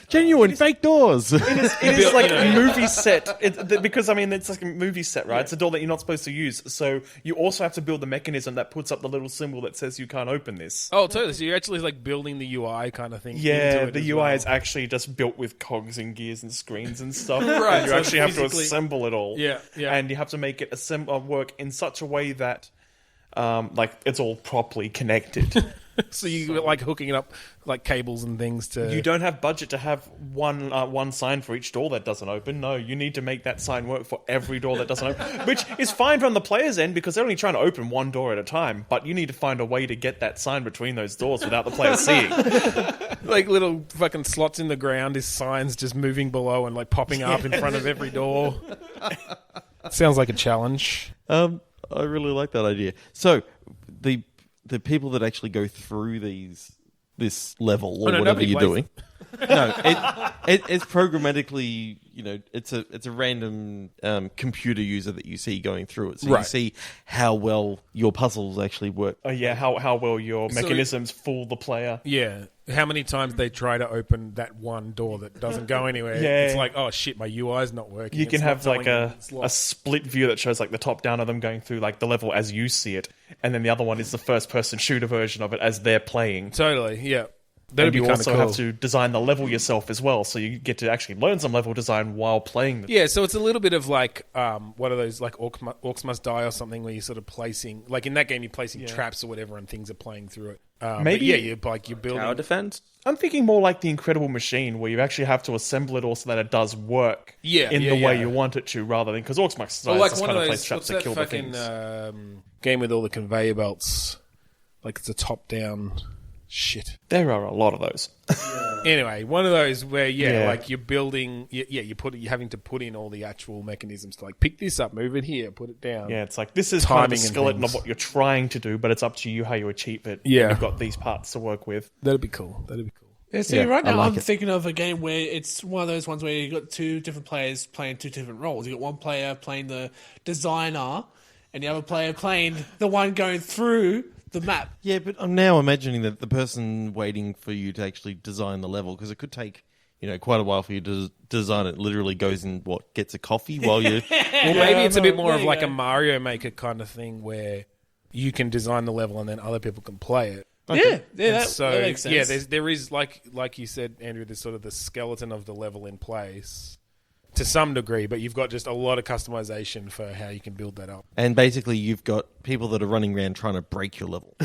Genuine fake doors. It is like a movie set. Because, I mean, it's like a movie set, right? It's a door that you're not supposed to use. So you also have to build the mechanism that puts up the little symbol that says you can't open this. Oh, totally. So you're actually like building the UI kind of thing. Yeah, into it the as UI well. is actually just built with cogs and gears and screens and stuff. Right, And you so actually have to physically- assemble it all. Yeah, yeah. And you have to make it work in such a way that like it's all properly connected. So you like hooking it up like cables and things to. You don't have budget to have one sign for each door that doesn't open. No, you need to make that sign work for every door that doesn't open, which is fine from the player's end because they're only trying to open one door at a time. But you need to find a way to get that sign between those doors without the player seeing. like little fucking slots in the ground, is signs just moving below and like popping up in front of every door. Sounds like a challenge. I really like that idea. So the people that actually go through this level or no, whatever nobody you're plays doing, no, it's programmatically, it's a random computer user that you see going through it. So you Right. see how well your puzzles actually work. Oh yeah, how well your mechanisms fool the player. Yeah. How many times they try to open that one door that doesn't go anywhere? Yeah. It's like, oh shit, my UI's not working. You can It's not have like telling me a it's locked. split view that shows like the top down of them going through like the level as you see it, and then the other one is the first person shooter version of it as they're playing. Totally, yeah. That'd And be you kind of also cool. have to design the level yourself as well, so you get to actually learn some level design while playing the Yeah, so it's a little bit of like, what are those, like Orcs Must Die or something, where you're sort of placing, like in that game, you're placing traps or whatever, and things are playing through it. Maybe- but yeah, you're building. Tower defense. I'm thinking more like the Incredible Machine, where you actually have to assemble it all so that it does work Yeah, in yeah, the way yeah. you want it to, rather than because Orcs Must Die Or is like just one kind of of those, place traps what's to that kill the fucking things. game with all the conveyor belts? Like it's a top-down shit. There are a lot of those. Anyway, one of those where Yeah. like you're building, you're having to put in all the actual mechanisms to like pick this up, move it here, put it down. Yeah, it's like this is kind of Timing the and skeleton things. of what you're trying to do, but it's up to you how you achieve it. Yeah. You've got these parts to work with. That'd be cool. Yeah, see, Yeah, right I now like I'm it. thinking of a game where it's one of those ones where you've got two different players playing two different roles. You've got one player playing the designer and the other player playing the one going through the map. Yeah, but I'm now imagining that the person waiting for you to actually design the level, because it could take quite a while for you to design it. Literally goes and gets a coffee while you. Well, maybe it's a bit more there of you like go. a Mario Maker kind of thing where you can design the level and then other people can play it. Yeah, And that makes sense. yeah, there is like you said, Andrew, there's sort of the skeleton of the level in place to some degree, but you've got just a lot of customization for how you can build that up. And basically, you've got people that are running around trying to break your level.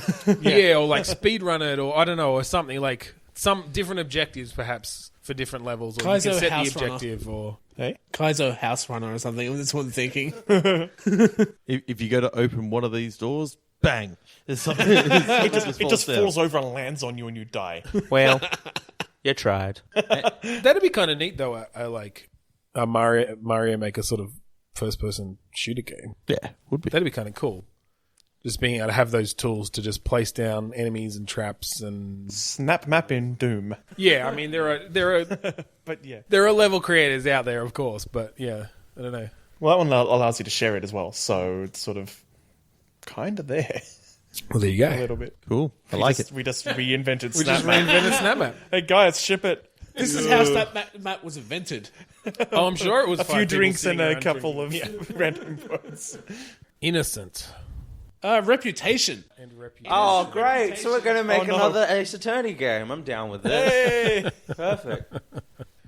Yeah, or like speed run it, or I don't know, or something like some different objectives perhaps for different levels, or you Kaizo can set the House Runner. objective, or Hey? Kaizo House Runner or something. That's what I'm thinking. If you go to open one of these doors, bang! There's something. It just down. falls over and lands on you and you die. Well, you tried. that'd be kind of neat though. A Mario Maker sort of first person shooter game. Yeah, would be. That'd be kind of cool. Just being able to have those tools to just place down enemies and traps and Snap map in Doom. yeah, I mean there are But yeah. there are level creators out there, of course, but yeah, I don't know. Well, that one allows you to share it as well, so it's sort of kind of there Well, there you a go. little bit. Cool. I like it. We just reinvented We Snap just map. reinvented SnapMap. Hey guys, ship it. This is how that map was invented. Oh, I'm sure it was A five few people drinks sitting and a around couple drinking. of random words. Innocent. Reputation. And reputation. Oh, great! So we're going to make Oh, no. another Ace Attorney game. I'm down with this. Hey! Perfect.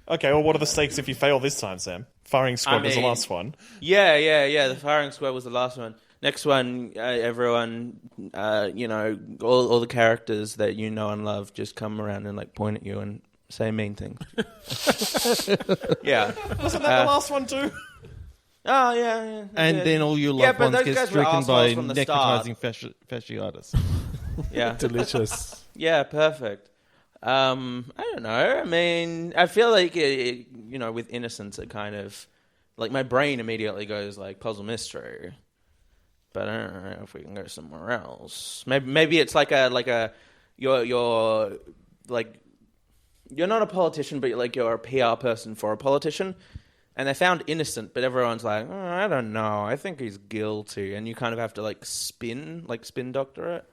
Okay, well, what are the stakes if you fail this time, Sam? Firing squad was the mean- last one. Yeah. The firing squad was the last one. Next one, everyone, all the characters that you know and love just come around and like point at you and say mean things. Yeah. Wasn't that the last one too? Oh yeah. And yeah. then all your Yeah, loved but ones those get guys were stricken by assholes from the start. necrotizing fasciitis. Yeah. Delicious. Yeah, perfect. I don't know. I mean, I feel like with Innocence, it kind of like my brain immediately goes like puzzle mystery, but I don't know if we can go somewhere else. Maybe it's like you're like you're not a politician, but you're a PR person for a politician, and they found innocent, but everyone's like, oh, I don't know, I think he's guilty, and you kind of have to like spin doctor it.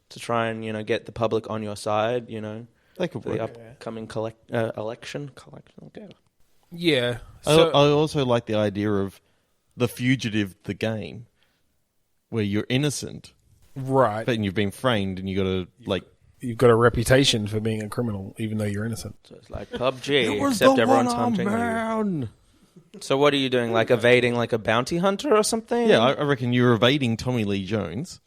to try and get the public on your side. That could For the work. upcoming election. Okay. Yeah. I So, also like the idea of The Fugitive, the game, where you're innocent, right. but you've been framed and you got to You've got a reputation for being a criminal, even though you're innocent. So it's like PUBG, except everyone's hunting you. So what are you doing? Like evading like a bounty hunter or something? Yeah, I reckon you're evading Tommy Lee Jones.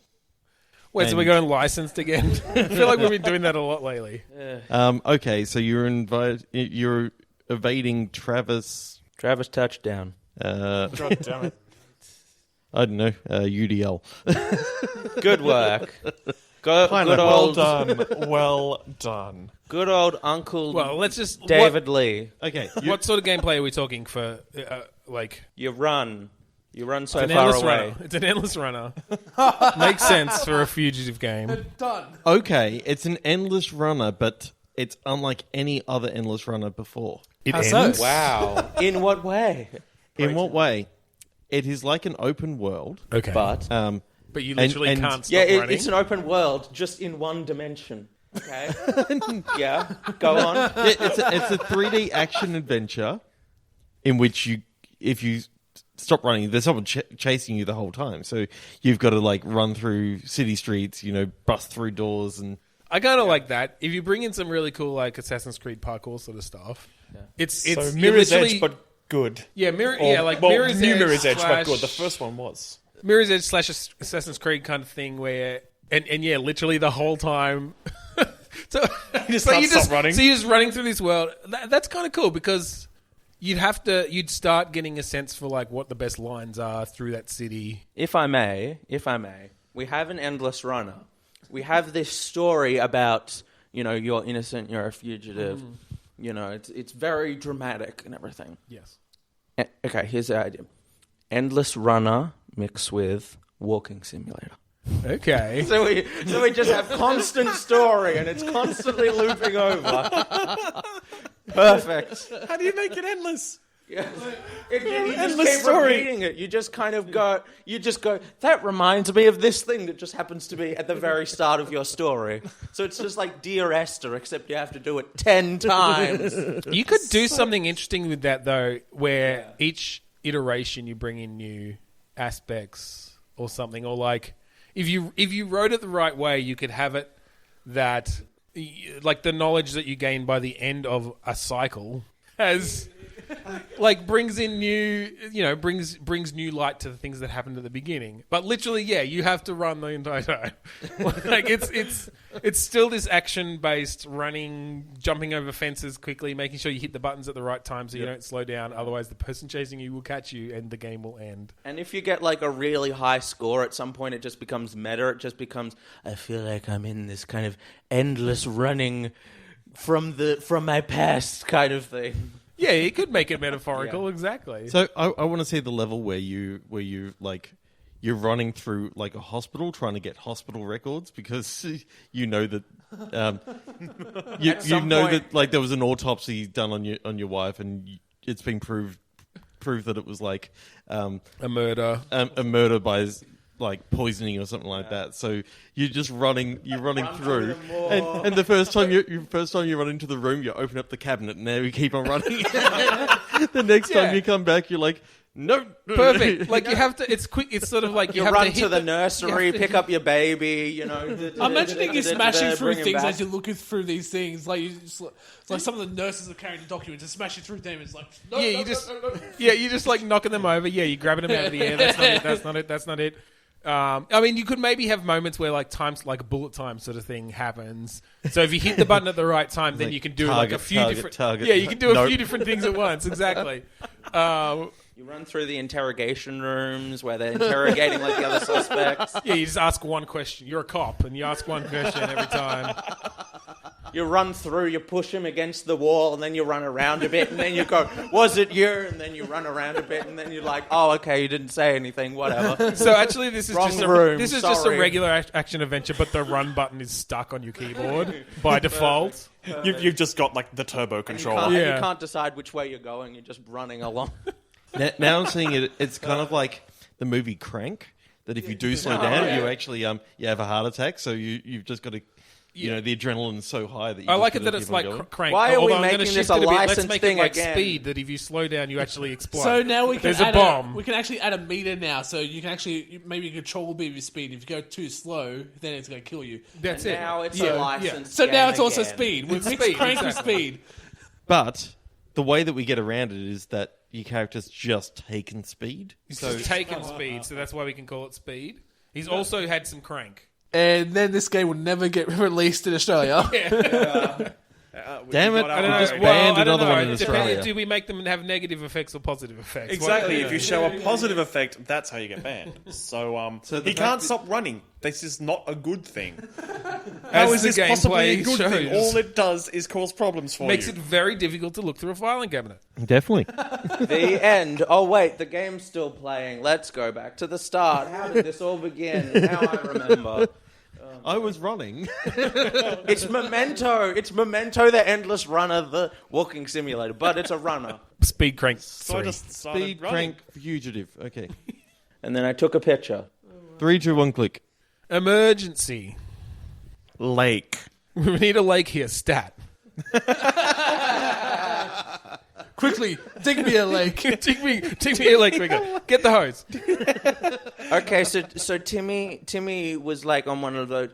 Wait, so And- we're going licensed again? I feel like we've been doing that a lot lately. Okay, so you're evading Travis. Travis touchdown. God damn it. I don't know, UDL. Good work. Good Well old, done. Well done. good old Uncle Well, let's just... David Lee. Okay, What sort of gameplay are we talking for, like... You run so An far endless away. runner. It's an endless runner. Makes sense for a fugitive game. Done. okay, it's an endless runner, but it's unlike any other endless runner before. It How so? ends. Wow. In what way? In what way? It is like an open world, Okay. But But you literally and- can't stop yeah, running. it's an open world, just in one dimension. Okay. Yeah. Go on. Yeah, it's a 3D action adventure in which if you stop running, there's someone chasing you the whole time. So you've got to like run through city streets, bust through doors, and I kind of like that. If you bring in some really cool like Assassin's Creed parkour sort of stuff, it's So you Mirror's literally- Edge, but good. yeah, Mirror's Edge, but slash- good. The first one was. Mirror's Edge / Assassin's Creed kind of thing where and yeah, literally the whole time. So just can't stop running. So you're just running through this world. That's kind of cool because you'd start getting a sense for like what the best lines are through that city. If I may, we have an endless runner. We have this story about, you're innocent, you're a fugitive. It's very dramatic and everything. Yes. Okay, here's the idea. Endless runner mixed with walking simulator. Okay. So we just have constant story and it's constantly looping over. Perfect. How do you make it endless? Yeah. You just Endless keep story. repeating it. You just kind of go, that reminds me of this thing that just happens to be at the very start of your story. So it's just like Dear Esther, except you have to do it 10 times. You could do something interesting with that though, where each iteration you bring in new aspects or something, or like if you wrote it the right way, you could have it that like the knowledge that you gain by the end of a cycle has like brings in new brings new light to the things that happened at the beginning. But literally, yeah, you have to run the entire time. Like it's still this action based running, jumping over fences quickly, making sure you hit the buttons at the right time so you don't slow down. Otherwise, the person chasing you will catch you and the game will end. And if you get like a really high score, at some point it just becomes meta. It just becomes, I feel like I'm in this kind of endless running from my past kind of thing. Yeah, you could make it metaphorical, exactly. so I want to see the level where you like you're running through like a hospital trying to get hospital records because you know that you know point- that like there was an autopsy done on your wife and it's been proved that it was like a murder. a murder by like poisoning or something like that. So you're just running through, and the first time you run into the room, you open up the cabinet, and there you keep on running. The next time you come back, you're like, no, Perfect. Like you have to. It's quick. It's sort of like you You have run to hit to the you nursery, have to pick up your baby, I'm imagining you smashing through bring him things back. as you're looking through these things. Like it's like some of the nurses are carrying the documents and smashing through them. It's like no, Yeah, no, you just no, no, no. yeah, you just like knocking them over. Yeah, you grabbing them out of the air. That's not it. That's not it. That's not it. I mean, you could maybe have moments where like times like a bullet time sort of thing happens. So if you hit the button at the right time, then Like you can do target, like a few target, different. target. Yeah, you can do a Nope. few different things at once. Exactly. You run through the interrogation rooms where they're interrogating like the other suspects. Yeah, you just ask one question. You're a cop, and you ask one question every time. You run through, you push him against the wall, and then you run around a bit, and then you go, was it you? And then you run around a bit, and then you're like, oh, okay, you didn't say anything, whatever. So actually, this is Wrong just room, this is just a sorry. regular action adventure, but the run button is stuck on your keyboard by default. You've just got like the turbo And controller. Yeah. you can't decide which way you're going, you're just running along. Now I'm seeing it. It's kind of like the movie Crank. that if you do slow down, you actually you have a heart attack. So you've just got to. The adrenaline's so high that you I just like it gotta that it's keep on like going. crank. Why are we Although I'm gonna making shift this a it bit. Let's licensed make thing it like again? speed, that if you slow down, you actually explode. So now we can There's add a bomb. we can actually add a meter now, so you can actually maybe control a bit of your speed. If you go too slow, then it's going to kill you. That's And it. now it's Yeah. a licensed So now game it's also again. speed. We've mixed Speed, crank with exactly. speed. But the way that we get around it is that your character's just taken speed. He's just taken speed, so that's why we can call it speed. He's also had some crank. And then this game will never get released in Australia. Damn it! I don't We know. just banned I don't another know. one in It depends. Australia. Do we make them have negative effects or positive effects? Exactly. What- If you show a positive effect, that's how you get banned. So, So the he fact can't that- stop running. This is not a good thing. As How is the this possibly a gameplay good thing? shows. All it does is cause problems for makes you. it very difficult to look through a filing cabinet. Definitely. The end. Oh wait, the game's still playing. Let's go back to the start. How did this all begin? Now I remember. I was running. It's Memento. It's Memento, the endless runner, the walking simulator, but it's a runner. Speed crank. So I 3. just started Speed running. crank fugitive. Okay. And then I took a picture. 3, 2, 1, click. Emergency. Lake. We need a lake here. Stat. Quickly, dig me a lake. Take me a lake quicker. Get the hose. Okay, so Timmy was like on one of those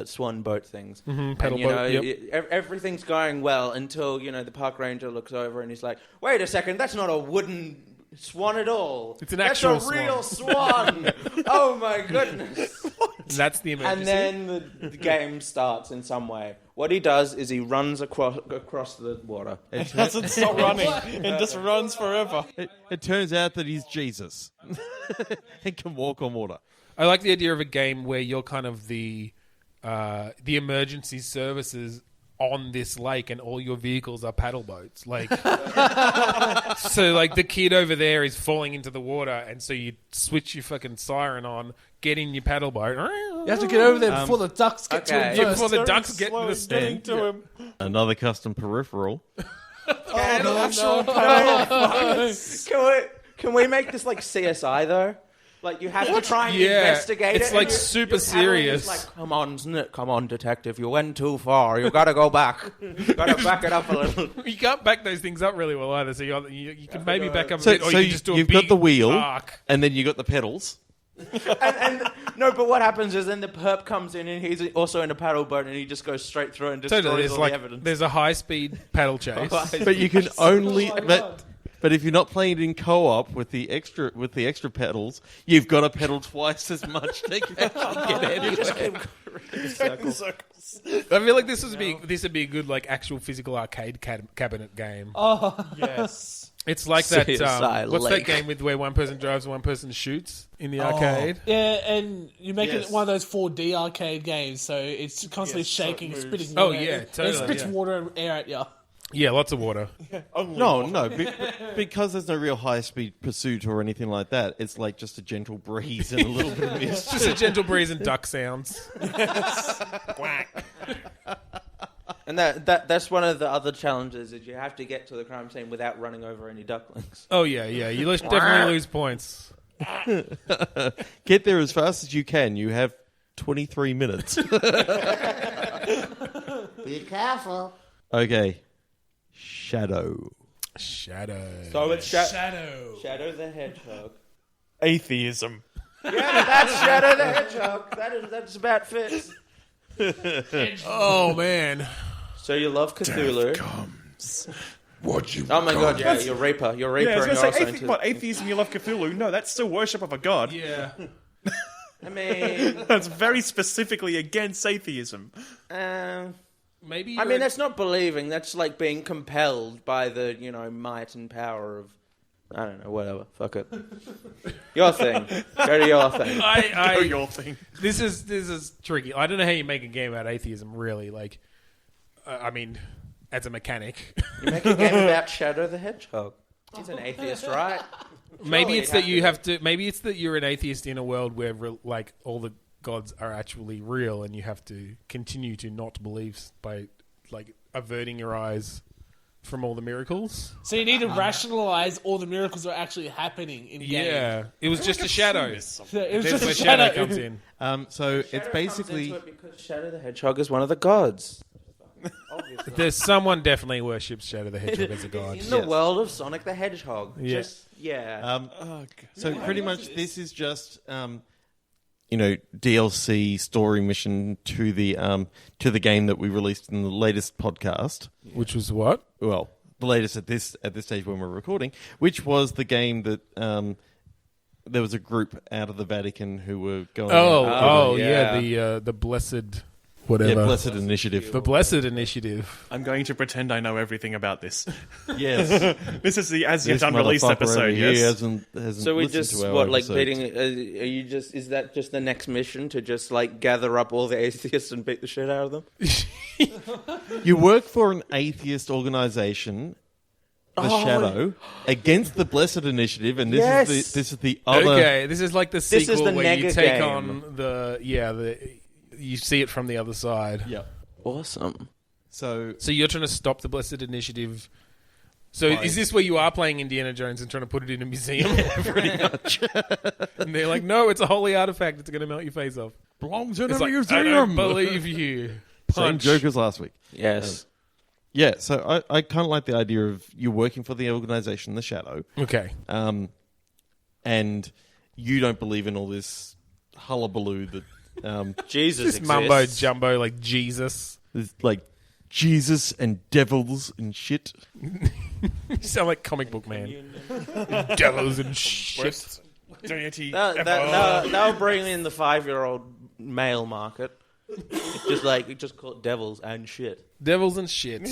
swan boat things. paddle and, boat, yep. Everything's going well until the park ranger looks over and he's like, "Wait a second, that's not a wooden swan at all. It's an actual That's a real swan. Oh my goodness!" That's the emergency. And then the game starts in some way. What he does is he runs across the water. It doesn't stop running. It just runs forever. It turns out that he's Jesus. He can walk on water. I like the idea of a game where you're kind of the emergency services on this lake, and all your vehicles are paddle boats. Like, so like the kid over there is falling into the water, and so you switch your fucking siren on, get in your paddle boat. You have to get over there before the ducks get to okay. him Yeah, first. before the ducks get to the Getting stand. to him. Another custom peripheral. Can we make this like CSI though? Like you have to try and Yeah, investigate it. it's and like you- super you're paddling, serious. It's like, come on, detective, you went too far. You got to go back. You got to back it up a little. You can't back those things up really well either, so you can maybe back up a So, bit, or so you can just do a you've big got the wheel, arc. and then you got the pedals. and no, but what happens is then the perp comes in and he's also in a paddle boat and he just goes straight through and destroys Totally, there's all like the evidence. there's a high speed paddle chase. But you can only. But if you're not playing it in co-op with the extra pedals, you've got to pedal twice as much to actually get anywhere. I feel like this would be a good like actual physical arcade cabinet game. Yes. It's like that. CSI What's Lake. that game with where one person drives and one person shoots in the arcade? Yeah, and you make Yes. it one of those 4D arcade games, so it's constantly Yes, so it shaking, moves. spitting Oh, water. yeah, It totally, spits yeah. water and air at you. Yeah, lots of water. No, because there's no real high-speed pursuit or anything like that. It's like just a gentle breeze and a little bit of mist. Just a gentle breeze and duck sounds. And that's one of the other challenges is you have to get to the crime scene without running over any ducklings. Oh yeah. You definitely lose points. Get there as fast as you can. You have 23 minutes. Be careful. Okay. Shadow. Shadow. So it's Shadow. Shadow the Hedgehog. Atheism. Yeah, that's Shadow the Hedgehog. That's about fits. Oh man. So you love Cthulhu. What you Oh my god, yeah, you're Reaper. You're Reaper Yeah, I was and going you're to also say, atheism, you love Cthulhu? No, that's still worship of a god. Yeah. I mean, That's very specifically against atheism. Maybe. I mean, that's not believing. That's like being compelled by the, might and power of, I don't know, whatever. Fuck it. Your thing. Go to your thing. Go your thing. This is tricky. I don't know how you make a game about atheism. Really, like, I mean, as a mechanic, You make a game about Shadow the Hedgehog. He's an atheist, right? maybe Surely it's it that has you to have to. Maybe it's that you're an atheist in a world where like all the gods are actually real, and you have to continue to not believe by like averting your eyes from all the miracles. So you need to rationalize all the miracles that are actually happening in game. Yeah, it was just a shadow. So it was That's just where a shadow shadow. comes in. So it's basically because Shadow the Hedgehog is one of the gods. There's someone definitely worships Shadow the Hedgehog as a god. In the world of Sonic the Hedgehog. Yeah. Just, yeah. so pretty much this is just DLC story mission to the game that we released in the latest podcast. Which was what? Well, the latest at this stage when we're recording, which was the game that there was a group out of the Vatican who were going. The blessed whatever. Blessed Initiative. The Blessed Initiative. I'm going to pretend I know everything about this. Yes, This is the as yet This unreleased motherfucker episode. over here Yes. hasn't So we listened just to our like episodes. beating? Are you just? Is that just the next mission to just like gather up all the atheists and beat the shit out of them? You work for an atheist organization, the Shadow, against the Blessed Initiative, and this is the other. Okay, this is like the is sequel the where you Nega take game. on you see it from the other side. Yeah. Awesome. So So you're trying to stop the Blessed Initiative. So is this where you are playing Indiana Jones and trying to put it in a museum? Pretty much. And they're like, no, it's a holy artifact. It's going to melt your face off. belongs in It's like, I don't believe you. Same Punch. joke as last week. Yes. Yeah, so I kind of like the idea of you working for the organization, the Shadow, Okay. and you don't believe in all this hullabaloo that Jesus This exists. mumbo jumbo like Jesus. there's like Jesus and devils and shit. You sound like comic book man. Devils and shit. Worst deity That, ever. that'll bring in the 5-year-old male market. Just call it devils and shit. Devils and shit.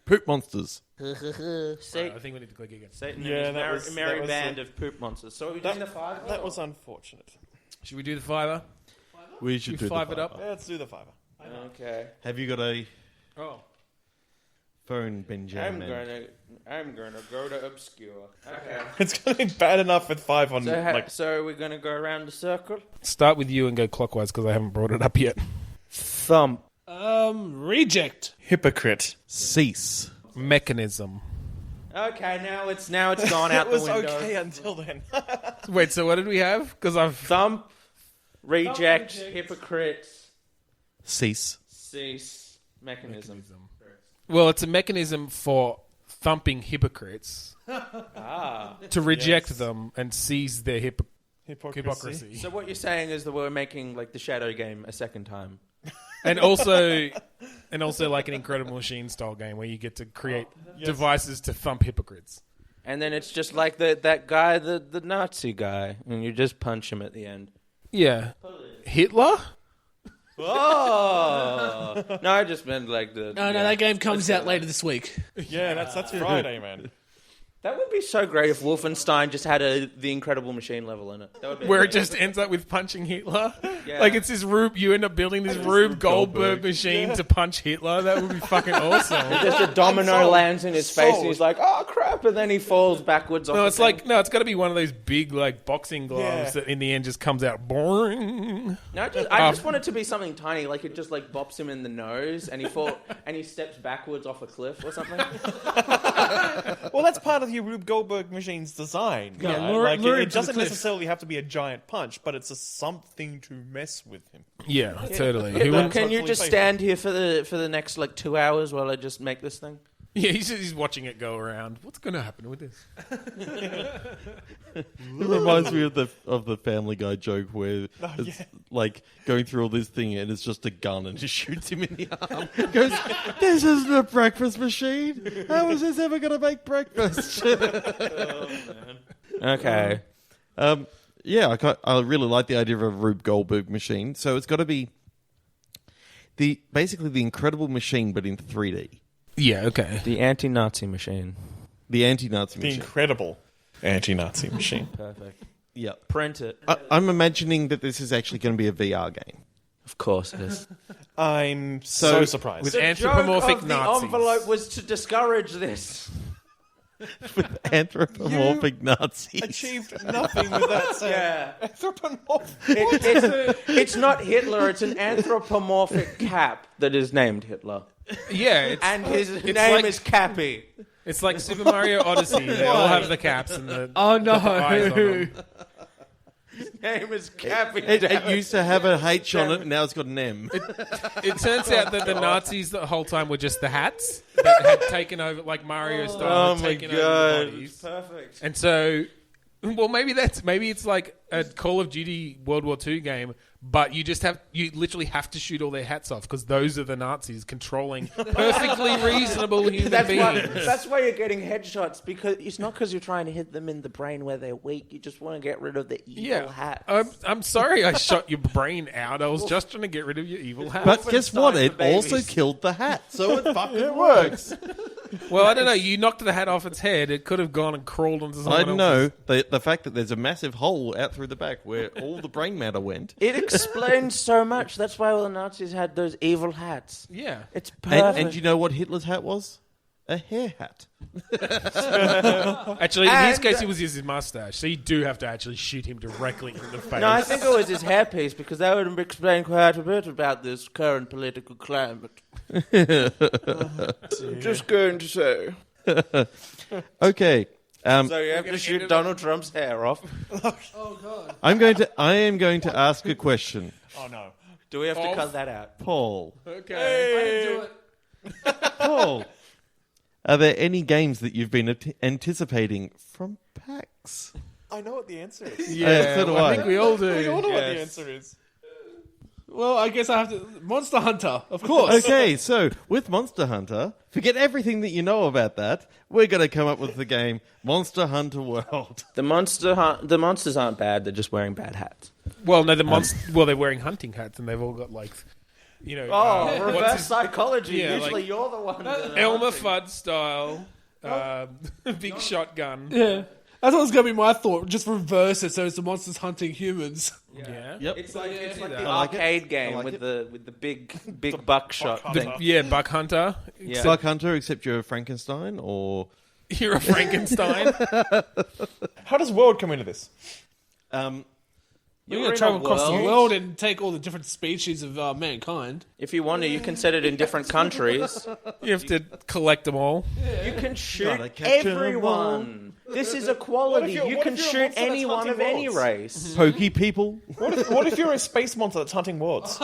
Poop monsters. I think we need to click again. Satan Yeah, and that his was- merry that was band a- of poop monsters. So are we doing the 5? That was unfortunate. Should we do the fiver? We should We do five the it up? Yeah, let's do the fiver. Okay. Have you got a Oh. phone, Benjamin? I'm gonna go to obscure. Okay. It's going to be bad enough with 5 on So we're gonna go around the circle. Start with you and go clockwise because I haven't brought it up yet. Thump. Reject. hypocrite. Cease. Mechanism. Okay, now it's gone out It was the window. okay until then. Wait, so what did we have? Because I've... Thump. Reject. Hypocrite. Cease. Cease. Mechanism. Well, it's a mechanism for thumping hypocrites to reject them and seize their hypocrisy. So what you're saying is that we're making like the Shadow game a second time. And also like an Incredible Machine style game where you get to create devices to thump hypocrites. And then it's just like that guy, the Nazi guy, and you just punch him at the end. Yeah. Hitler? Oh no, I just meant like the. No, that game comes out later this week. Yeah, that's Friday, man. That would be so great if Wolfenstein just had the Incredible Machine level in it. That would be Where it just ends up with punching Hitler? Yeah. Like it's this Rube, you end up building this Rube Goldberg machine to punch Hitler? That would be fucking awesome. just a domino lands in his face, and he's like, "Oh crap!" And then he falls backwards. No, off it's the thing. it's got to be one of those big like boxing gloves that in the end just comes out boring. No, I just want it to be something tiny, like it just like bops him in the nose, and he steps backwards off a cliff or something. Well, that's part of your Rube Goldberg machine's design. Yeah, right? lure- Like, lure him it to the doesn't cliff. necessarily have to be a giant punch, but it's something to mess with him. Yeah, totally. Can you Totally just faithful. stand here for the next like 2 hours while I just make this thing? Yeah, he's watching it go around. What's going to happen with this? It reminds me of the Family Guy joke where it's like going through all this thing and it's just a gun and just shoots him in the arm. He goes, "This isn't a breakfast machine. How is this ever going to make breakfast?" Okay. Yeah, I really like the idea of a Rube Goldberg machine. So it's got to be basically the Incredible Machine, but in 3D. Yeah, okay. The anti-Nazi machine. The anti-Nazi The machine. incredible anti-Nazi machine. Perfect. Yeah. Print it. I'm imagining that this is actually going to be a VR game. Of course it is. I'm so surprised. with The anthropomorphic joke of Nazis. the envelope was to discourage this. Anthropomorphic Nazis. Achieved nothing with that. Yeah. Anthropomorphic. It's not Hitler, it's an anthropomorphic cap that is named Hitler. Yeah, And his it's name like- is Cappy. It's like Super Mario Odyssey. They all have the caps and the Oh no! the eyes on them. His name is Cappy. It used to have a H on it, and now it's got an M. It turns out that the Nazis the whole time were just the hats that had taken over, like Mario style, had taken over the bodies. Perfect. And so, well, maybe it's like a Call of Duty World War II game, but you literally have to shoot all their hats off because those are the Nazis controlling perfectly reasonable human beings. That's why you're getting headshots, because it's not because you're trying to hit them in the brain where they're weak. You just want to get rid of the evil hats. I'm sorry I shot your brain out. I was just trying to get rid of your evil hat. But guess what? It babies. also killed the hat, so it fucking works. Well, I don't know. You knocked the hat off its head. It could have gone and crawled onto someone I else's. know the fact that there's a massive hole out through the back where all the brain matter went. It explains so much. That's why all the Nazis had those evil hats. Yeah. It's perfect. And do you know what Hitler's hat was? A hair hat. Actually, in his case, it was his mustache. So you do have to actually shoot him directly in the face. No, I think it was his hairpiece, because that would explain quite a bit about this current political climate. Just going to say. Okay. So you have to shoot Donald Trump's hair off. Oh god! I am going to ask a question. Oh no. Do we have to cut that out? Paul. Okay. I didn't do it. Paul. Are there any games that you've been anticipating from PAX? I know what the answer is. Yeah, so do well, I I. think we all do. We all know what the answer is. Well, I guess I have to. Monster Hunter, of course. Okay, so with Monster Hunter, forget everything that you know about that. We're going to come up with the game Monster Hunter World. The monsters aren't bad. They're just wearing bad hats. Well, no, they're wearing hunting hats and they've all got like, what's reverse his- psychology. Yeah, Usually like- you're the one. that- Elmer Fudd style, big shotgun. Yeah. That's what was going to be my thought. Just reverse it so it's the monsters hunting humans. Yeah. Yep. It's like that. the I like it. arcade game I like with it. the big buckshot Buck thing. Hunter. Yeah, Buck Hunter. Yeah. Buck Hunter, except you're a Frankenstein, or You're a Frankenstein. How does World come into this? You're You're going in to travel a across the world. world and take all the different species of mankind. If you want to, you can set it in different countries. You have to collect them all. You can shoot Gotta catch 'em everyone. This is equality. you're- You what can if you're a shoot monster that's anyone of hunting any worlds? race. pokey people. What if you're a space monster that's hunting worlds?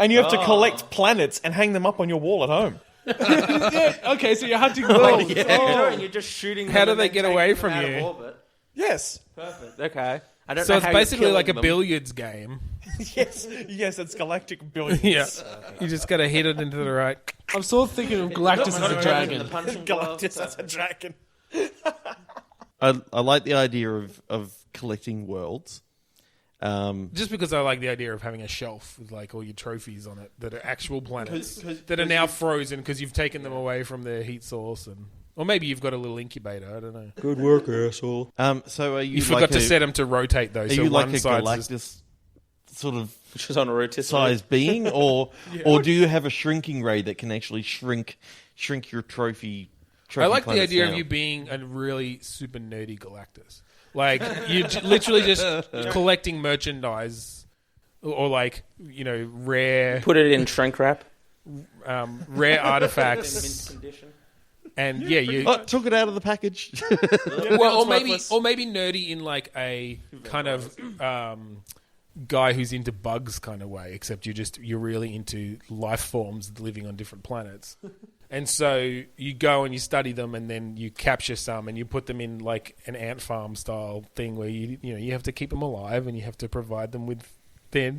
And you have to collect planets and hang them up on your wall at home. Okay, so you're hunting worlds. You're just shooting. How them do and they then get taking away them from out of you? orbit. Yes. Perfect. Okay. I don't So know it's how you're basically like a killing them. billiards game. Yes. Yes, it's galactic billions. Yeah. You just got to hit it into the right. I'm sort of thinking of Galactus as a The dragon. punching glove. Galactus as a dragon. I like the idea of collecting worlds. Just because I like the idea of having a shelf with like all your trophies on it that are actual planets that are now frozen because you've taken them away from their heat source, or maybe you've got a little incubator. I don't know. Good work, asshole. So are you? You forgot to set them to rotate though. Are So you like one a side's Galactus just- sort of Which is on a rotisserie. size being, or do you have a shrinking ray that can actually shrink your trophy? I like the planets idea down? of you being a really super nerdy Galactus. Like you're literally just collecting merchandise, or like rare Put it in shrink wrap. rare artifacts, Mint condition. and yeah, you Oh, took it out of the package. well, or worthless. maybe nerdy in like a kind of guy who's into bugs kind of way, except you're really into life forms living on different planets. And so you go and you study them, and then you capture some, and you put them in like an ant farm style thing where you have to keep them alive, and you have to provide them with their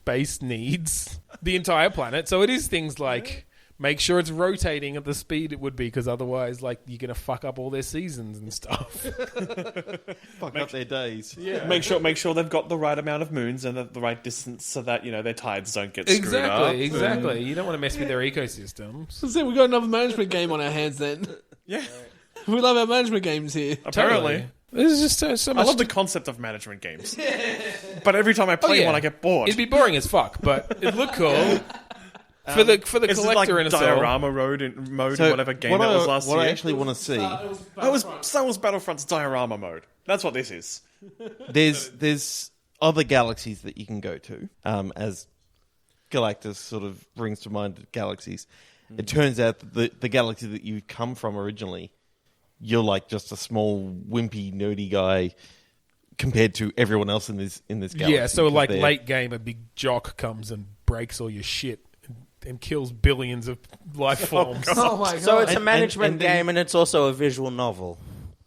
base needs, the entire planet. So it is things like make sure it's rotating at the speed it would be, because otherwise, like, you're gonna fuck up all their seasons and stuff. Fuck up their days. Yeah, Make sure they've got the right amount of moons and the right distance so that their tides don't get screwed up. Exactly. You don't want to mess with their ecosystems. So we've got another management game on our hands then. Yeah. We love our management games here. Apparently. There's just so I much. love the concept of management games. But every time I play yeah. one, I get bored. It'd be boring as fuck, but it lould cool. For the Is it collector like in a cell. diorama mode in whatever game that was last what year? I actually want to see, That was Star Wars Battlefront's diorama mode. That's what this is. there's other galaxies that you can go to, as Galactus sort of brings to mind galaxies. It turns out that the galaxy that you come from originally, you're like just a small, wimpy, nerdy guy compared to everyone else in this galaxy. Yeah, so because like they're- late game, a big jock comes and breaks all your shit and kills billions of life forms. Oh my god! So it's a And- management and then- game, and it's also a visual novel.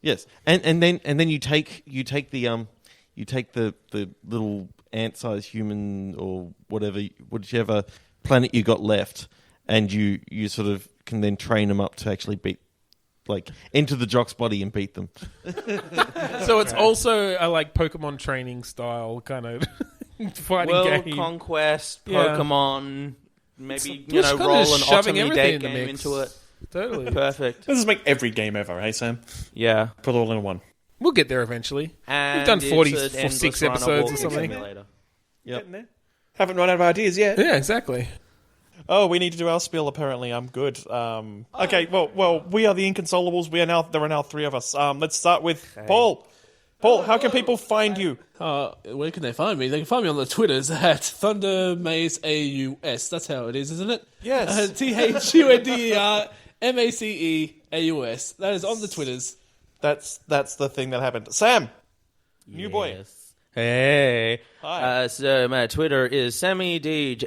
Yes, and then you take the little ant-sized human or whichever planet you got left, and you sort of can then train them up to actually beat, like, enter the jock's body and beat them. So it's also a like Pokemon training style kind of fighting World game. Conquest, Yeah. Pokemon, maybe Twitch roll kinda an shoving Otomy everything deck in the game mix. into it. Totally. Perfect. This is like every game ever, hey Sam? Yeah. Put it all in one. We'll get there eventually. And We've done it's 46 an endless episodes run of or walking something. simulator. Yep. Getting there. Haven't run out of ideas yet. Yeah, exactly. Oh, we need to do our spiel. Apparently, I'm good. Okay, well, we are the Inconsolables. There are now three of us. Let's start with Paul. Paul, how can people find you? Where can they find me? They can find me on the Twitters at ThunderMaceAUS. That's how it is, isn't it? Yes. ThunderMaceAUS. That is on the Twitters. That's the thing that happened. Sam, new boy. Yes. Hey. Hi. So my Twitter is SammyDeege,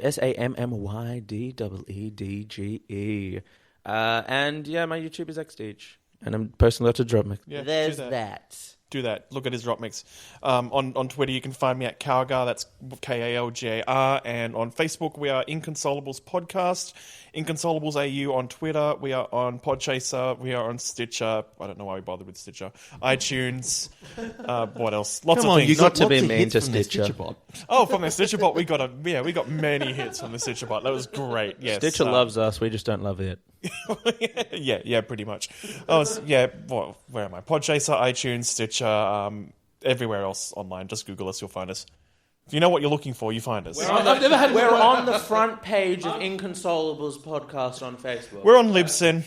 SammyDeege. And yeah, my YouTube is XDeege. And I'm posting lots of drum mix. Yeah, There's do that. Do that. Look at his drop mix. On Twitter, you can find me at Kalgar. That's Kalgar. And on Facebook, we are Inconsolables Podcast. Inconsolables AU on Twitter. We are on Podchaser. We are on Stitcher. I don't know why we bothered with Stitcher. iTunes. What else? Lots Come of on, things. you got Not to lots be of mean hits to from the Stitcher. Stitcher bot. Oh, from the Stitcher bot, we got many hits from the Stitcher bot. That was great. Yes, Stitcher loves us. We just don't love it. yeah, pretty much. Oh, yeah. Well, where am I? Podchaser, iTunes, Stitcher, everywhere else online. Just Google us, you'll find us. If you know what you're looking for, you find us. I've never had We're on the front page of Inconsolables podcast on Facebook. We're on Libsyn.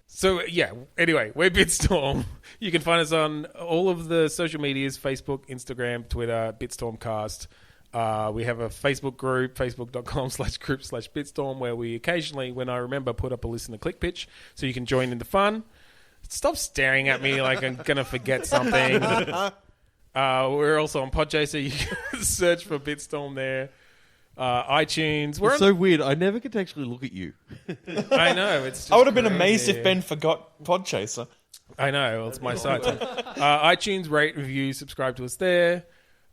So yeah, anyway, we're Bitstorm. You can find us on all of the social medias, Facebook, Instagram, Twitter, Bitstormcast. We have a Facebook group, facebook.com/group/Bitstorm, where we occasionally, when I remember, put up a listen to Click Pitch, so you can join in the fun. Stop staring at me like I'm going to forget something. We're also on Podchaser. You can search for Bitstorm there. iTunes. We're It's so weird. I never get to actually look at you. I know. It's. Just I would have been crazy. amazed if Ben forgot Podchaser. I know. Well, it's my site. iTunes, rate, review, subscribe to us there.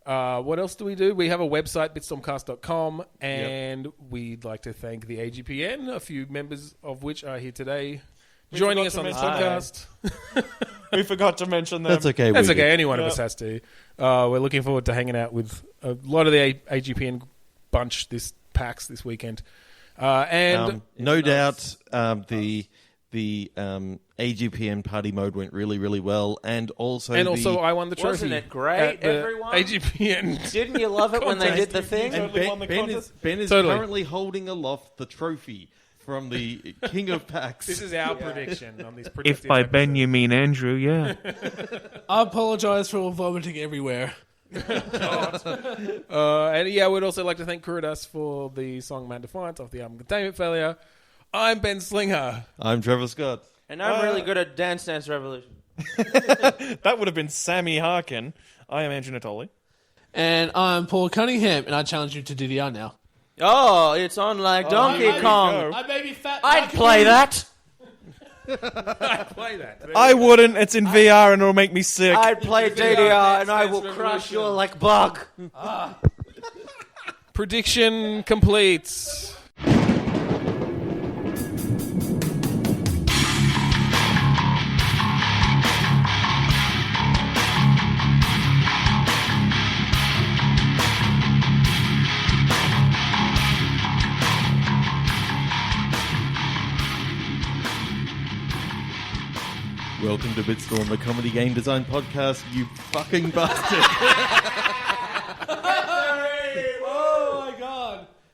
What else do? We have a website, bitstormcast.com, and we'd like to thank the AGPN, a few members of which are here today, joining us on this podcast. We forgot to mention them. That's okay. That's we okay. did. Any one of us has to. We're looking forward to hanging out with a lot of the AGPN bunch this PAX this weekend. And No doubt, the AGPN party mode went really, really well, and also I won the trophy. Wasn't it great, at the everyone? AGPN. Didn't you love it when they did the thing? and Totally won the Ben contest. is Totally. currently holding aloft the trophy from the King of PAX. This is our prediction on this. If predictive by Ben episode. you mean Andrew, yeah. I apologise for vomiting everywhere. And yeah, we'd also like to thank Kuridas for the song Man Defiance off the album Containment Failure. I'm Ben Slinger. I'm Trevor Scott. And I'm really good at Dance Dance Revolution. That would have been Sammy Harkin. I am Andrew Natoli. And I'm Paul Cunningham, and I challenge you to DDR now. Oh, it's on like Donkey Kong. I may be fat. I'd play that. Play that. I wouldn't. It's in VR and it'll make me sick. I'd play DDR and I will Dance crush you Revolution. like bug. Prediction complete. Welcome to Bitstorm, the comedy game design podcast, you fucking bastard.